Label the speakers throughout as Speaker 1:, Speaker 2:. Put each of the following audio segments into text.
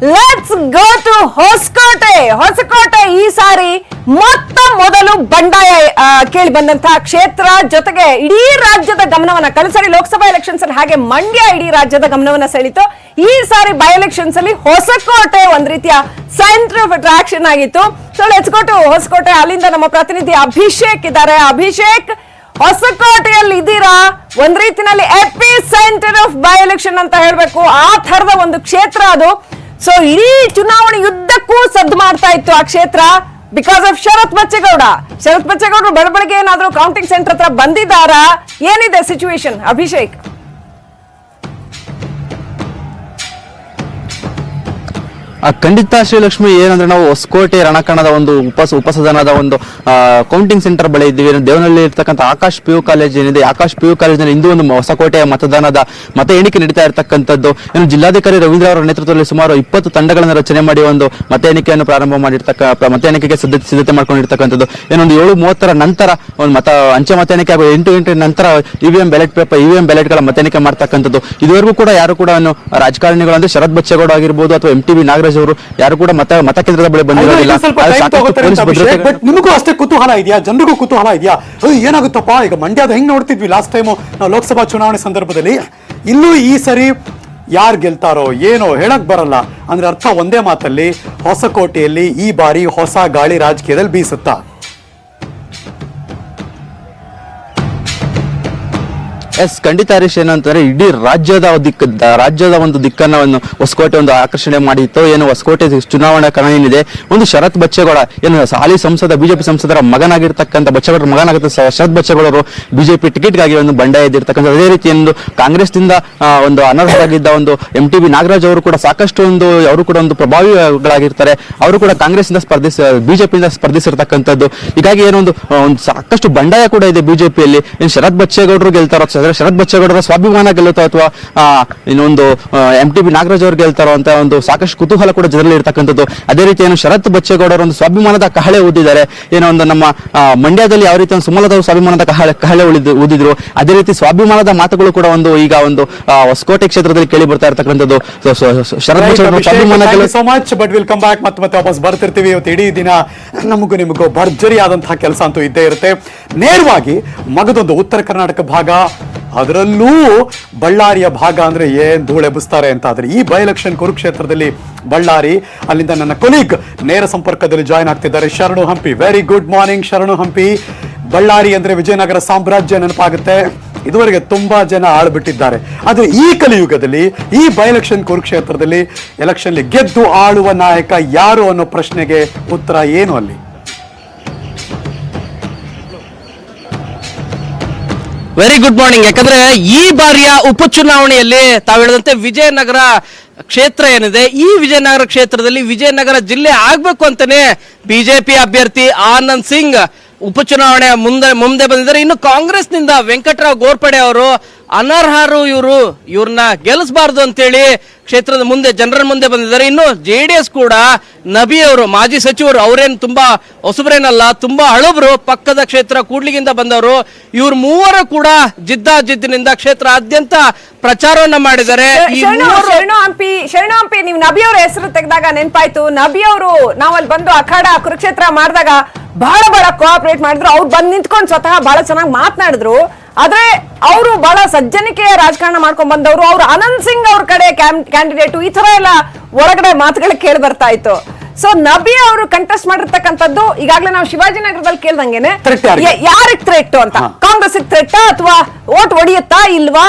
Speaker 1: Let's go to Hosakote ಈ ಸಾರಿ ಮೊದಲು ಬಂಡಾಯ ಕೇಳಿ ಬಂದಂತಹ ಕ್ಷೇತ್ರ, ಜೊತೆಗೆ ಇಡೀ ರಾಜ್ಯದ ಗಮನವನ್ನ ಕಳೆದ ಸಾರಿ ಲೋಕಸಭಾ ಎಲೆಕ್ಷನ್ಸ್ ಅಲ್ಲಿ ಹಾಗೆ ಮಂಡ್ಯ ಇಡೀ ರಾಜ್ಯದ ಗಮನವನ್ನ ಸೆಳೀತು. ಈ ಸಾರಿ ಬೈ ಎಲೆಕ್ಷನ್ಸ್ ಅಲ್ಲಿ ಹೊಸಕೋಟೆ ಒಂದ್ ರೀತಿಯ ಸೆಂಟರ್ ಆಫ್ ಅಟ್ರಾಕ್ಷನ್ ಆಗಿತ್ತು. So let's go to Hoskote. ಅಲ್ಲಿಂದ ನಮ್ಮ ಪ್ರತಿನಿಧಿ ಅಭಿಷೇಕ್ ಇದ್ದಾರೆ. ಅಭಿಷೇಕ್, ಹೊಸಕೋಟೆಯಲ್ಲಿ ಇದ್ದೀರಾ, ಒಂದ್ ರೀತಿನಲ್ಲಿ epicentre of by election ಅಂತ ಹೇಳ್ಬೇಕು, ಆ ತರದ ಒಂದು ಕ್ಷೇತ್ರ ಅದು. ಸೊ ಇಡೀ ಚುನಾವಣೆ ಯುದ್ಧಕ್ಕೂ ಸದ್ದು ಮಾಡ್ತಾ ಇತ್ತು ಆ ಕ್ಷೇತ್ರ ಬಿಕಾಸ್ ಆಫ್ ಶರತ್ ಬಚ್ಚೇಗೌಡರು ಬೆಳಬೆಳಗ್ಗೆ ಏನಾದ್ರೂ ಕೌಂಟಿಂಗ್ ಸೆಂಟರ್ ಹತ್ರ ಬಂದಿದ್ದಾರಾ? ಏನಿದೆ ಸಿಚುವೇಶನ್ ಅಭಿಷೇಕ್?
Speaker 2: ಖಂಡಿತ ಶ್ರೀಲಕ್ಷ್ಮಿ, ಏನಂದ್ರೆ ನಾವು ಹೊಸಕೋಟೆ ರಣಕಣದ ಒಂದು ಉಪಸದನದ ಒಂದು ಕೌಂಟಿಂಗ್ ಸೆಂಟರ್ ಬಳಿ ಇದ್ದೀವಿ. ದೇವನಹಳ್ಳಿ ಇರ್ತಕ್ಕಂಥ ಆಕಾಶ್ PU ಕಾಲೇಜ್ ಏನಿದೆ, ಆಕಾಶ್ PU ಕಾಲೇಜಿನಲ್ಲಿ ಇಂದು ಒಂದು ಹೊಸಕೋಟೆಯ ಮತದಾನದ ಮತ ಎಣಿಕೆ ನಡೀತಾ ಇರತಕ್ಕಂಥದ್ದು. ಇನ್ನು ಜಿಲ್ಲಾಧಿಕಾರಿ ರವೀಂದ್ರ ಅವರ ನೇತೃತ್ವದಲ್ಲಿ ಸುಮಾರು 20 ತಂಡಗಳನ್ನು ರಚನೆ ಮಾಡಿ ಒಂದು ಮತ ಎಣಿಕೆಯನ್ನು ಪ್ರಾರಂಭ ಮತ ಎಣಿಕೆಗೆ ಸಿದ್ಧತೆ ಮಾಡ್ಕೊಂಡಿರ್ತಕ್ಕಂಥದ್ದು. ಏನೊಂದು 7:30 ನಂತರ ಒಂದು ಅಂಚೆ ಮತ ಎಣಿಕೆ ಹಾಗೂ 8 ನಂತರ EVM ಬ್ಯಾಲೆಟ್ಗಳ ಮತ ಎಣಿಕೆ ಮಾಡ್ತಕ್ಕಂಥದ್ದು. ಇದುವರೆಗೂ ಕೂಡ ಯಾರು ಕೂಡ ರಾಜಕಾರಣಿಗಳು ಅಂದ್ರೆ ಶರತ್ ಬಚ್ಚೇಗೌಡ ಆಗಿರ್ಬೋದು ಅಥವಾ MTV ನಾಗರಾಜ್ ಅವರು ಯಾರು ಕೂಡ ಮತಕೇಂದ್ರದ ಬಳಿ ಬಂದಿರೋದಿಲ್ಲ.
Speaker 3: ನಿಮಗೂ ಅಷ್ಟೇ ಕುತೂಹಲ ಇದೆಯಾ? ಜನರಿಗೂ ಕುತೂಹಲ ಇದೆಯಾ? ಏನಾಗುತ್ತಪ್ಪ, ಈಗ ಮಂಡ್ಯದ ಹೆಂಗ್ ನೋಡ್ತಿದ್ವಿ ಲಾಸ್ಟ್ ಟೈಮ್ ನಾವು ಲೋಕಸಭಾ ಚುನಾವಣೆ ಸಂದರ್ಭದಲ್ಲಿ, ಇಲ್ಲೂ ಈ ಸರಿ ಯಾರು ಗೆಲ್ತಾರೋ ಏನೋ ಹೇಳಕ್ ಬರಲ್ಲ. ಅಂದ್ರೆ ಅರ್ಥ ಒಂದೇ ಮಾತಲ್ಲಿ, ಹೊಸಕೋಟೆಯಲ್ಲಿ ಈ ಬಾರಿ ಹೊಸ ಗಾಳಿ ರಾಜಕೀಯದಲ್ಲಿ ಬೀಸುತ್ತಾ?
Speaker 2: ಖಂಡಿತ ಹರೀಶ್, ಏನಂತಾರೆ ಇಡೀ ರಾಜ್ಯದ ಒಂದು ದಿಕ್ಕನ್ನ ಹೊಸಕೋಟೆ ಒಂದು ಆಕರ್ಷಣೆ ಮಾಡಿತ್ತು. ಏನು ಹೊಸಕೋಟೆ ಚುನಾವಣಾ ಕಣ ಏನಿದೆ, ಒಂದು ಶರತ್ ಬಚ್ಚೇಗೌಡ ಏನು ಹಾಲಿ ಸಂಸದ ಬಿಜೆಪಿ ಸಂಸದರ ಮಗನಾಗಿರ್ತಕ್ಕಂಥ ಶರತ್ ಬಚ್ಚೇಗೌಡರು ಬಿಜೆಪಿ ಟಿಕೆಟ್ಗಾಗಿ ಒಂದು ಬಂಡಾಯ ಎದ್ದಿರ್ತಕ್ಕಂಥ. ಅದೇ ರೀತಿ ಒಂದು ಕಾಂಗ್ರೆಸ್ನಿಂದ ಒಂದು ಅನರ್ಹರಾಗಿದ್ದ ಒಂದು MTV ನಾಗರಾಜ್ ಅವರು ಕೂಡ ಸಾಕಷ್ಟು ಅವರು ಕೂಡ ಒಂದು ಪ್ರಭಾವಿಗಳಾಗಿರ್ತಾರೆ. ಅವರು ಕೂಡ ಕಾಂಗ್ರೆಸ್ನಿಂದ ಬಿಜೆಪಿಯಿಂದ ಸ್ಪರ್ಧಿಸಿರ್ತಕ್ಕಂಥದ್ದು. ಹೀಗಾಗಿ ಏನೊಂದು ಸಾಕಷ್ಟು ಬಂಡಾಯ ಕೂಡ ಇದೆ ಬಿಜೆಪಿಯಲ್ಲಿ. ಏನು ಶರತ್ ಬಚ್ಚೇಗೌಡರು ಗೆಲ್ತಾರೋ, ಶರತ್ ಬಚ್ಚೇಗೌಡರ ಸ್ವಾಭಿಮಾನ ಗೆಲ್ಲುತ್ತೋ ಅಥವಾ ಇನ್ನೊಂದು MTV ನಾಗರಾಜ್ ಅವರು ಗೆಲ್ತಾರೋ ಅಂತ ಒಂದು ಸಾಕಷ್ಟು ಕುತೂಹಲ ಕೂಡ ಜನರಲ್ಲಿ ಇರ್ತಕ್ಕಂಥದ್ದು. ಅದೇ ರೀತಿ ಏನು ಶರತ್ ಬಚ್ಚೇಗೌಡರ ಒಂದು ಸ್ವಾಭಿಮಾನದ ಕಹಳೆ ಊದಿದ್ದಾರೆ. ಏನೋ ಒಂದು ನಮ್ಮ ಮಂಡ್ಯದಲ್ಲಿ ಯಾವ ರೀತಿ ಒಂದು ಸುಮಲತಾ ಸ್ವಾಭಿಮಾನದ ಕಹಳೆ ಊದಿದ್ರು, ಅದೇ ರೀತಿ ಸ್ವಾಭಿಮಾನದ ಮಾತುಗಳು ಕೂಡ ಈಗ ಒಂದು ಹೊಸಕೋಟೆ ಕ್ಷೇತ್ರದಲ್ಲಿ ಕೇಳಿ ಬರ್ತಾ ಇರ್ತಕ್ಕಂಥದ್ದು. ಶರತ್ ಬಚ್ಚೇಗೌಡರ ಸ್ವಾಭಿಮಾನ
Speaker 3: so much, but will come back. ಮತ್ತೆ ವಾಪಸ್ ಬರ್ತಿರ್ತೀವಿ. ಇವತ್ತು ಇಡೀ ದಿನ ನಿಮಗೂ ಭರ್ಜರಿ ಆದಂತಹ ಕೆಲಸ ಅಂತೂ ಇದ್ದೇ ಇರುತ್ತೆ. ನೇರವಾಗಿ ಮಗದೊಂದು ಉತ್ತರ ಕರ್ನಾಟಕ ಭಾಗ, ಅದರಲ್ಲೂ ಬಳ್ಳಾರಿಯ ಭಾಗ ಅಂದ್ರೆ ಏನ್ ಧೂಳೆಬ್ಬಿಸ್ತಾರೆ ಅಂತ. ಆದ್ರೆ ಈ ಬೈ ಎಲೆಕ್ಷನ್ ಕುರುಕ್ಷೇತ್ರದಲ್ಲಿ ಬಳ್ಳಾರಿ, ಅಲ್ಲಿಂದ ನನ್ನ ಕೊಲೀಗ್ ನೇರ ಸಂಪರ್ಕದಲ್ಲಿ ಜಾಯ್ನ್ ಆಗ್ತಿದ್ದಾರೆ, ಶರಣು ಹಂಪಿ. ವೆರಿ ಗುಡ್ ಮಾರ್ನಿಂಗ್ ಶರಣು ಹಂಪಿ. ಬಳ್ಳಾರಿ ಅಂದ್ರೆ ವಿಜಯನಗರ ಸಾಮ್ರಾಜ್ಯ ನೆನಪಾಗುತ್ತೆ. ಇದುವರೆಗೆ ತುಂಬಾ ಜನ ಆಳ್ಬಿಟ್ಟಿದ್ದಾರೆ. ಆದ್ರೆ ಈ ಕಲಿಯುಗದಲ್ಲಿ ಈ ಬೈ ಎಲೆಕ್ಷನ್ ಕುರುಕ್ಷೇತ್ರದಲ್ಲಿ ಎಲೆಕ್ಷನ್ ಗೆದ್ದು ಆಳುವ ನಾಯಕ ಯಾರು ಅನ್ನೋ ಪ್ರಶ್ನೆಗೆ ಉತ್ತರ ಏನು ಅಲ್ಲಿ?
Speaker 4: Very good morning. ಯಾಕಂದ್ರೆ ಈ ಬಾರಿಯ ಉಪಚುನಾವಣೆಯಲ್ಲಿ ತಾವು ಹೇಳಿದಂತೆ ವಿಜಯನಗರ ಕ್ಷೇತ್ರ ಏನಿದೆ, ಈ ವಿಜಯನಗರ ಕ್ಷೇತ್ರದಲ್ಲಿ ವಿಜಯನಗರ ಜಿಲ್ಲೆ ಆಗ್ಬೇಕು ಅಂತಾನೆ ಬಿಜೆಪಿ ಅಭ್ಯರ್ಥಿ ಆನಂದ್ ಸಿಂಗ್ ಉಪಚುನಾವಣೆ ಮುಂದೆ ಬಂದಿದ್ದಾರೆ. ಇನ್ನು ಕಾಂಗ್ರೆಸ್ನಿಂದ ವೆಂಕಟರಾವ್ ಗೋರ್ಪಡೆ ಅವರು ಅನರ್ಹರು, ಇವ್ರನ್ನ ಗೆಲ್ಲಿಸಬಾರ್ದು ಅಂತೇಳಿ ಕ್ಷೇತ್ರದ ಜನರ ಮುಂದೆ ಬಂದಿದ್ದಾರೆ. ಇನ್ನು JDS ಕೂಡ ನಬಿ ಅವರು, ಮಾಜಿ ಸಚಿವರು, ಅವರೇನು ತುಂಬಾ ಹೊಸಬರೇನಲ್ಲ, ತುಂಬಾ ಹಳಬರು, ಪಕ್ಕದ ಕ್ಷೇತ್ರ ಕೂಡ್ಲಿಗಿಂದ ಬಂದವರು. ಇವ್ರು ಮೂವರು ಕೂಡ ಜಿದ್ದಿನಿಂದ ಕ್ಷೇತ್ರಾದ್ಯಂತ ಪ್ರಚಾರವನ್ನ ಮಾಡಿದ್ದಾರೆ.
Speaker 1: ಶರಣು ಹಂಪಿ, ನೀವು ನಬಿ ಅವರ ಹೆಸರು ತೆಗೆದಾಗ ನೆನಪಾಯ್ತು. ನಬಿ ಅವರು ನಾವಲ್ಲಿ ಬಂದು ಅಖಾಡ ಕುರುಕ್ಷೇತ್ರ ಮಾಡಿದಾಗ ಬಹಳ ಕೋಆಪರೇಟ್ ಮಾಡಿದ್ರು. ಅವ್ರು ಬಂದು ನಿಂತ್ಕೊಂಡು ಸ್ವತಃ ಬಹಳ ಚೆನ್ನಾಗಿ ಮಾತನಾಡಿದ್ರು. ಆದ್ರೆ ಅವರು ಬಹಳ ಸಜ್ಜನಿಕೆಯ ರಾಜಕಾರಣ ಮಾಡ್ಕೊಂಡ್ ಬಂದವರು. ಅವ್ರು ಆನಂದ್ ಸಿಂಗ್ ಅವ್ರ ಕಡೆ ಕ್ಯಾಂಡಿಡೇಟ್, ಈ ತರ ಎಲ್ಲ ಒಳಗಡೆ ಮಾತುಗಳು ಕೇಳಿ ಬರ್ತಾ ಇತ್ತು. ಸೊ ನಬಿ ಅವರು ಕಂಟೆಸ್ಟ್ ಮಾಡಿರ್ತಕ್ಕಂಥದ್ದು ಈಗಾಗಲೇ ನಾವು ಶಿವಾಜಿನಗರದಲ್ಲಿ ಕೇಳ್ದಂಗೆನೆ ಯಾರಿಗೆ ಥ್ರೆಟ್ ಅಂತ, ಕಾಂಗ್ರೆಸ್ ಥ್ರೆಟ್ ಅಥವಾ ಓಟ್ ಹೊಡಿಯುತ್ತಾ ಇಲ್ವಾ,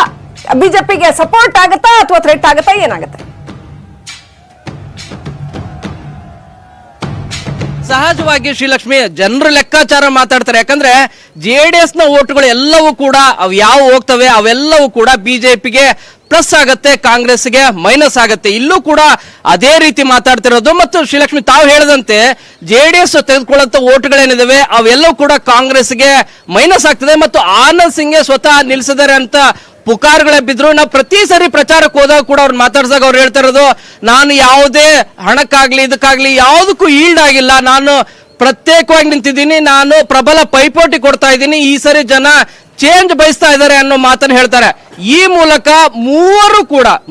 Speaker 1: ಬಿಜೆಪಿಗೆ ಸಪೋರ್ಟ್ ಆಗತ್ತಾ ಅಥವಾ ಥ್ರೆಟ್ ಆಗತ್ತಾ, ಏನಾಗುತ್ತೆ?
Speaker 4: ಸಹಜವಾಗಿ ಶ್ರೀಲಕ್ಷ್ಮಿ, ಜನರು ಲೆಕ್ಕಾಚಾರ ಮಾತಾಡ್ತಾರೆ. ಯಾಕಂದ್ರೆ JDS ನ ಓಟ್ಗಳು ಎಲ್ಲವೂ ಕೂಡ ಅವು ಯಾವ ಹೋಗ್ತವೆ ಅವೆಲ್ಲವೂ ಕೂಡ ಬಿಜೆಪಿಗೆ ಪ್ಲಸ್ ಆಗತ್ತೆ, ಕಾಂಗ್ರೆಸ್ಗೆ ಮೈನಸ್ ಆಗತ್ತೆ. ಇಲ್ಲೂ ಕೂಡ ಅದೇ ರೀತಿ ಮಾತಾಡ್ತಿರೋದು. ಮತ್ತು ಶ್ರೀಲಕ್ಷ್ಮಿ, ತಾವು ಹೇಳಿದಂತೆ JDS ತೆಗೆದುಕೊಳ್ಳುವಂತ ಓಟ್ಗಳೇನಿದಾವೆ ಅವೆಲ್ಲವೂ ಕೂಡ ಕಾಂಗ್ರೆಸ್ಗೆ ಮೈನಸ್ ಆಗ್ತದೆ. ಮತ್ತು ಆನಂದ್ ಸಿಂಗ್ಗೆ ಸ್ವತಃ ನಿಲ್ಸಿದ್ದಾರೆ ಅಂತ ಪುಕಾರ್ಗಳೇ ಬಿದ್ರು. ನಾವು ಪ್ರತಿ ಸರಿ ಪ್ರಚಾರಕ್ಕೆ ಹೋದಾಗ ಕೂಡ ಅವ್ರು ಮಾತಾಡ್ಸಾಗ ಅವ್ರು ಹೇಳ್ತಾ ಇರೋದು, ನಾನು ಯಾವುದೇ ಹಣಕ್ಕಾಗ್ಲಿ ಇದಕ್ಕಾಗ್ಲಿ ಯಾವುದಕ್ಕೂ ಈಲ್ಡ್ ಆಗಿಲ್ಲ, ನಾನು ಪ್ರತ್ಯೇಕವಾಗಿ ನಿಂತಿದ್ದೀನಿ, ನಾನು ಪ್ರಬಲ ಪೈಪೋಟಿ ಕೊಡ್ತಾ ಇದ್ದೀನಿ, ಈ ಸರಿ ಜನ ಚೇಂಜ್ ಬಯಸ್ತಾ ಇದ್ದಾರೆ ಅನ್ನೋ ಮಾತನ್ನು ಹೇಳ್ತಾರೆ. ಈ ಮೂಲಕ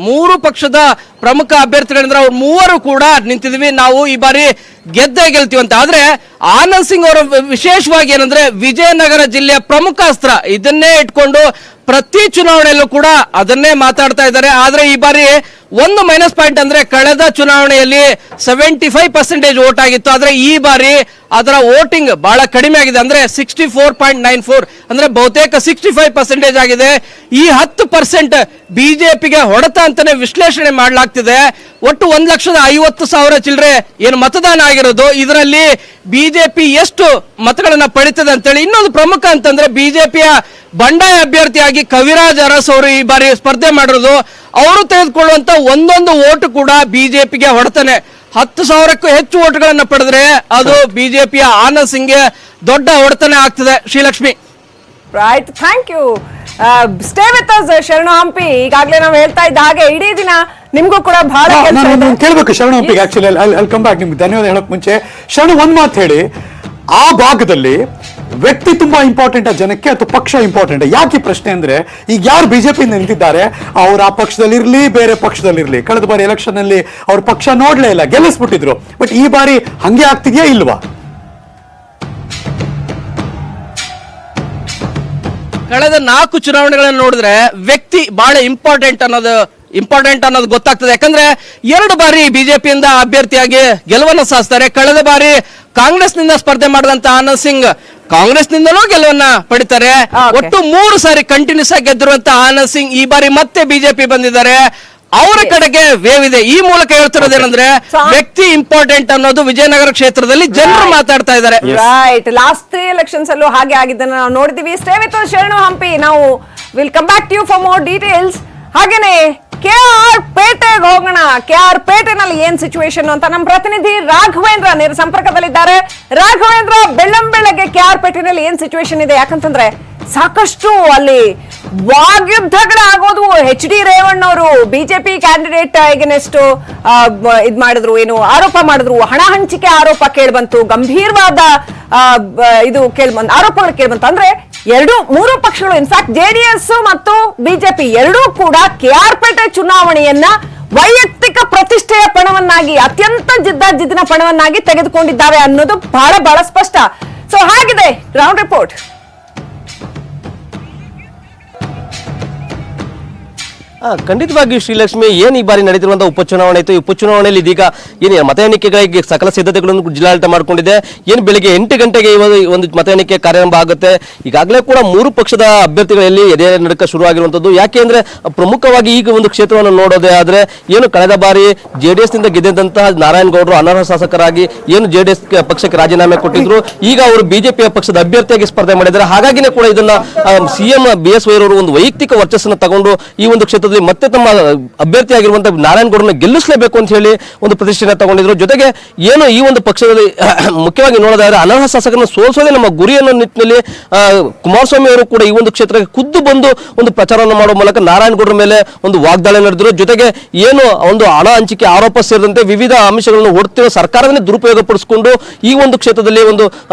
Speaker 4: ಮೂರು ಪಕ್ಷದ ಪ್ರಮುಖ ಅಭ್ಯರ್ಥಿಗಳಿಂದ ಅವ್ರು ಮೂವರು ಕೂಡ ನಿಂತಿದ್ವಿ, ನಾವು ಈ ಬಾರಿ ಗೆದ್ದೇ ಗೆಲ್ತೀವಿ ಅಂತ. ಆದ್ರೆ ಆನಂದ್ ಸಿಂಗ್ ಅವರು ವಿಶೇಷವಾಗಿ ಏನಂದ್ರೆ ವಿಜಯನಗರ ಜಿಲ್ಲೆಯ ಪ್ರಮುಖ ಅಸ್ತ್ರ ಇದನ್ನೇ ಇಟ್ಕೊಂಡು ಪ್ರತಿ ಚುನಾವಣೆಯಲ್ಲೂ ಕೂಡ ಅದನ್ನೇ ಮಾತಾಡ್ತಾ ಇದ್ದಾರೆ. ಆದ್ರೆ ಈ ಬಾರಿ ಒಂದು ಮೈನಸ್ ಪಾಯಿಂಟ್ ಅಂದ್ರೆ ಕಳೆದ ಚುನಾವಣೆಯಲ್ಲಿ 75% ವೋಟ್ ಆಗಿತ್ತು, ಆದ್ರೆ ಈ ಬಾರಿ ಅದರ ವೋಟಿಂಗ್ ಬಹಳ ಕಡಿಮೆ ಆಗಿದೆ, ಅಂದ್ರೆ 64.94 ಅಂದ್ರೆ ಬಹುತೇಕ 65% ಆಗಿದೆ. ಈ 10% ಬಿಜೆಪಿಗೆ ಹೊಡೆತ ಅಂತಾನೆ ವಿಶ್ಲೇಷಣೆ ಮಾಡಲಾಗ್ತಿದೆ. ಒಟ್ಟು 1,50,000 ಚಿಲ್ಲರೆ ಏನು ಮತದಾನ ಆಗಿರೋದು, ಇದರಲ್ಲಿ ಬಿಜೆಪಿ ಎಷ್ಟು ಮತಗಳನ್ನ ಪಡಿತದೆ ಅಂತೇಳಿ. ಇನ್ನೊಂದು ಪ್ರಮುಖ ಅಂತಂದ್ರೆ ಬಿಜೆಪಿಯ ಬಂಡಾಯ ಅಭ್ಯರ್ಥಿಯಾಗಿ ಕವಿರಾಜ್ ಅರಸ್ ಅವರು ಈ ಬಾರಿ ಸ್ಪರ್ಧೆ ಮಾಡಿರೋದು, ಅವರು ತೆಗೆದುಕೊಳ್ಳುವಂತ ಒಂದೊಂದು ಓಟು ಕೂಡ ಬಿಜೆಪಿಗೆ ಹೊಡೆತಾನೆ. 10,000ಕ್ಕೂ ಹೆಚ್ಚು ಓಟ್ಗಳನ್ನ ಪಡೆದ್ರೆ ಅದು ಬಿಜೆಪಿಯ ಆನಂದ್ ಸಿಂಗ್ಗೆ ದೊಡ್ಡ ಹೊಡೆತನೆ ಆಗ್ತದೆ. Srilakshmi,
Speaker 1: right, thank you. Stay with us Sharanu Hampi. ಈಗಾಗಲೇ ನಾವು ಹೇಳ್ತಾ ಇದ್ದ ಹಾಗೆ ಇಡೀ ದಿನ ನಿಮ್ಗೂ ಕೂಡ ಬಹಳ ಕೆಲಸ ಇದೆ.
Speaker 3: ಕೇಳ್ಬೇಕು ಶರಣು ಹಂಪಿಗೆ. ಆಕ್ಚುಲಿ ಅಲ್ಲಿ ಕಮ್ ಬ್ಯಾಕ್. ನಿಮ್ಗೆ ಧನ್ಯವಾದ ಹೇಳಕ್ ಮುಂಚೆ ಶರಣು ಒಂದ್ ಮಾತು ಹೇಳಿ, ಆ ಭಾಗದಲ್ಲಿ ವ್ಯಕ್ತಿ ತುಂಬಾ ಇಂಪಾರ್ಟೆಂಟ್ ಆ ಜನಕ್ಕೆ ಅಥವಾ ಪಕ್ಷ ಇಂಪಾರ್ಟೆಂಟ್? ಯಾಕೆ ಪ್ರಶ್ನೆ ಅಂದ್ರೆ, ಈಗ ಯಾರು ಬಿಜೆಪಿಯಿಂದ ನಿಂತಿದ್ದಾರೆ ಅವ್ರು ಆ ಪಕ್ಷದಲ್ಲಿರ್ಲಿ ಬೇರೆ ಪಕ್ಷದಲ್ಲಿರ್ಲಿ, ಕಳೆದ ಬಾರಿ ಎಲೆಕ್ಷನ್ ಅಲ್ಲಿ ಅವ್ರ ಪಕ್ಷ ನೋಡ್ಲೇ ಇಲ್ಲ, ಗೆಲ್ಲಿಸ್ಬಿಟ್ಟಿದ್ರು. ಬಟ್ ಈ ಬಾರಿ ಹಂಗೆ ಆಗ್ತಿದ್ಯಾ ಇಲ್ವಾ?
Speaker 4: ಕಳೆದ 4 ಚುನಾವಣೆಗಳನ್ನು ನೋಡಿದ್ರೆ ವ್ಯಕ್ತಿ ಬಹಳ ಇಂಪಾರ್ಟೆಂಟ್ ಅನ್ನೋದು ಗೊತ್ತಾಗ್ತದೆ. ಯಾಕಂದ್ರೆ 2 ಬಾರಿ ಬಿಜೆಪಿಯಿಂದ ಅಭ್ಯರ್ಥಿಯಾಗಿ ಗೆಲುವನ್ನು ಸಾಧಿಸ್ತಾರೆ. ಕಳೆದ ಬಾರಿ ಕಾಂಗ್ರೆಸ್ನಿಂದ ಸ್ಪರ್ಧೆ ಮಾಡಿದಂತ ಆನಂದ್ ಸಿಂಗ್ ಕಾಂಗ್ರೆಸ್ನಿಂದಲೂ ಗೆಲುವನ್ನ ಪಡಿತಾರೆ. ಒಟ್ಟು 3 ಸಾರಿ ಕಂಟಿನ್ಯೂಸ್ ಆಗಿ ಗೆದ್ದಿರುವಂತ ಆನಂದ್ ಸಿಂಗ್ ಈ ಬಾರಿ ಮತ್ತೆ ಬಿಜೆಪಿ ಬಂದಿದ್ದಾರೆ. ಅವರ ಕಡೆಗೆ ವೇವ್ ಇದೆ. ಈ ಮೂಲಕ ಹೇಳ್ತಿರೋದೇನಂದ್ರೆ ವ್ಯಕ್ತಿ ಇಂಪಾರ್ಟೆಂಟ್ ಅನ್ನೋದು ವಿಜಯನಗರ ಕ್ಷೇತ್ರದಲ್ಲಿ ಜನರು ಮಾತಾಡ್ತಾ ಇದ್ದಾರೆ.
Speaker 1: ರೈಟ್, ಲಾಸ್ಟ್ 3 ಎಲೆಕ್ಷನ್ಸ್ ಅಲ್ಲೂ ಹಾಗೆ ಆಗಿದ್ದನ್ನ ನಾವು ನೋಡಿದೀವಿ. Stay with Sharanu Hampi. ನಾವು will come back to you for more details. ಹಾಗೇನೆ KR ಪೇಟೆಗೆ ಹೋಗೋಣ. KR ಪೇಟೆನಲ್ಲಿ ಏನ್ ಸಿಚುವೇಶನ್ ಅಂತ ನಮ್ಮ ಪ್ರತಿನಿಧಿ ರಾಘವೇಂದ್ರ ನೇರ ಸಂಪರ್ಕದಲ್ಲಿದ್ದಾರೆ. ರಾಘವೇಂದ್ರ, ಬೆಳ್ಳಂಬೆಳಗ್ಗೆ KR ಪೇಟೆನಲ್ಲಿ ಏನ್ ಸಿಚುವೇಶನ್ ಇದೆ? ಯಾಕಂತಂದ್ರೆ ಸಾಕಷ್ಟು ಅಲ್ಲಿ ವಾಗ್ಯುದ್ಧಗಳಾಗೋದು. HD ರೇವಣ್ಣವರು ಬಿಜೆಪಿ ಕ್ಯಾಂಡಿಡೇಟ್ ಎಗೇನೆಸ್ಟ್ ಇದ್ ಮಾಡಿದ್ರು, ಏನು ಆರೋಪ ಮಾಡಿದ್ರು, ಹಣ ಹಂಚಿಕೆ ಆರೋಪ ಕೇಳ್ಬಂತು, ಗಂಭೀರವಾದ ಇದು ಕೇಳ್ಬಂತು, ಆರೋಪಗಳು ಕೇಳ್ಬಂತು. ಅಂದ್ರೆ 3 ಪಕ್ಷಗಳು, ಇನ್ಫ್ಯಾಕ್ಟ್ JDS ಮತ್ತು ಬಿಜೆಪಿ ಎರಡೂ ಕೂಡ KR ಪೇಟೆ ಚುನಾವಣೆಯನ್ನ ವೈಯಕ್ತಿಕ ಪ್ರತಿಷ್ಠೆಯ ಪಣವನ್ನಾಗಿ, ಅತ್ಯಂತ ಜಿದ್ದಿನ ಪಣವನ್ನಾಗಿ ತೆಗೆದುಕೊಂಡಿದ್ದಾವೆ ಅನ್ನೋದು ಬಹಳ ಬಹಳ ಸ್ಪಷ್ಟ. ಸೊ ಹಾಗಿದೆ ಗ್ರೌಂಡ್ ರಿಪೋರ್ಟ್.
Speaker 5: ಖಂಡಿತವಾಗಿ ಶ್ರೀಲಕ್ಷ್ಮಿ, ಏನ್ ಈ ಬಾರಿ ನಡೆದಿರುವಂತಹ ಉಪಚುನಾವಣೆ ಇತ್ತು. ಈ ಉಪಚುನಾವಣೆಯಲ್ಲಿ ಇದೀಗ ಏನು ಮತ ಎಣಿಕೆಗಳಿಗೆ ಸಕಲ ಸಿದ್ಧತೆಗಳನ್ನು ಜಿಲ್ಲಾಡಳಿತ ಮಾಡಿಕೊಂಡಿದೆ. ಏನು ಬೆಳಿಗ್ಗೆ 8 ಗಂಟೆಗೆ ಒಂದು ಮತ ಎಣಿಕೆ ಕಾರ್ಯಾರಂಭ ಆಗುತ್ತೆ. ಈಗಾಗಲೇ ಕೂಡ 3 ಪಕ್ಷದ ಅಭ್ಯರ್ಥಿಗಳಲ್ಲಿ ಎದೆ ನಡುಕ ಶುರುವಾಗಿರುವಂತದ್ದು. ಯಾಕೆ ಅಂದ್ರೆ ಪ್ರಮುಖವಾಗಿ ಈಗ ಒಂದು ಕ್ಷೇತ್ರವನ್ನು ನೋಡೋದೇ ಆದ್ರೆ, ಏನು ಕಳೆದ ಬಾರಿ JDS ನಿಂದ ಗೆದ್ದಂತಹ ನಾರಾಯಣಗೌಡರು ಅನರ್ಹ ಶಾಸಕರಾಗಿ ಏನು JDS ಪಕ್ಷಕ್ಕೆ ರಾಜೀನಾಮೆ ಕೊಟ್ಟಿದ್ರು, ಈಗ ಅವರು ಬಿಜೆಪಿಯ ಪಕ್ಷದ ಅಭ್ಯರ್ಥಿಯಾಗಿ ಸ್ಪರ್ಧೆ ಮಾಡಿದ್ದಾರೆ. ಹಾಗಾಗಿನೇ ಕೂಡ ಇದನ್ನ CM BS ವೈ ಅವರು ಒಂದು ವೈಯಕ್ತಿಕ ವರ್ಚಸ್ಸನ್ನು ತಗೊಂಡು ಈ ಒಂದು ಕ್ಷೇತ್ರ ಮತ್ತೆ ತಮ್ಮ ಅಭ್ಯರ್ಥಿಯಾಗಿರುವಂತಹ ನಾರಾಯಣಗೌಡರನ್ನ ಗೆಲ್ಲಿಸಲೇಬೇಕು ಅಂತ ಹೇಳಿ ಒಂದು ಪ್ರತಿಷ್ಠೆನ ತಗೊಂಡಿದ್ರು. ಜೊತೆಗೆ ಏನು ಈ ಒಂದು ಪಕ್ಷದಲ್ಲಿ ಮುಖ್ಯವಾಗಿ ನೋಡೋದಾದ್ರೆ ಅನರ್ಹ ಶಾಸಕರನ್ನು ಸೋಲಿಸೋದೇ ನಮ್ಮ ಗುರಿ ಅನ್ನೋ ನಿಟ್ಟಿನಲ್ಲಿ ಕುಮಾರಸ್ವಾಮಿ ಅವರು ಕೂಡ ಈ ಒಂದು ಕ್ಷೇತ್ರಕ್ಕೆ ಖುದ್ದು ಬಂದು ಒಂದು ಪ್ರಚಾರವನ್ನು ಮಾಡುವ ಮೂಲಕ ನಾರಾಯಣಗೌಡರ ಮೇಲೆ ಒಂದು ವಾಗ್ದಾಳಿ ನಡೆದ್ರು. ಜೊತೆಗೆ ಏನು ಒಂದು ಹಣ ಹಂಚಿಕೆ ಆರೋಪ ಸೇರಿದಂತೆ ವಿವಿಧ ಅಂಶಗಳನ್ನು ಹೊಡ್ತಿರೋ ಸರ್ಕಾರವನ್ನೇ ದುರುಪಯೋಗ ಪಡಿಸಿಕೊಂಡು ಈ ಒಂದು ಕ್ಷೇತ್ರದಲ್ಲಿ ಒಂದು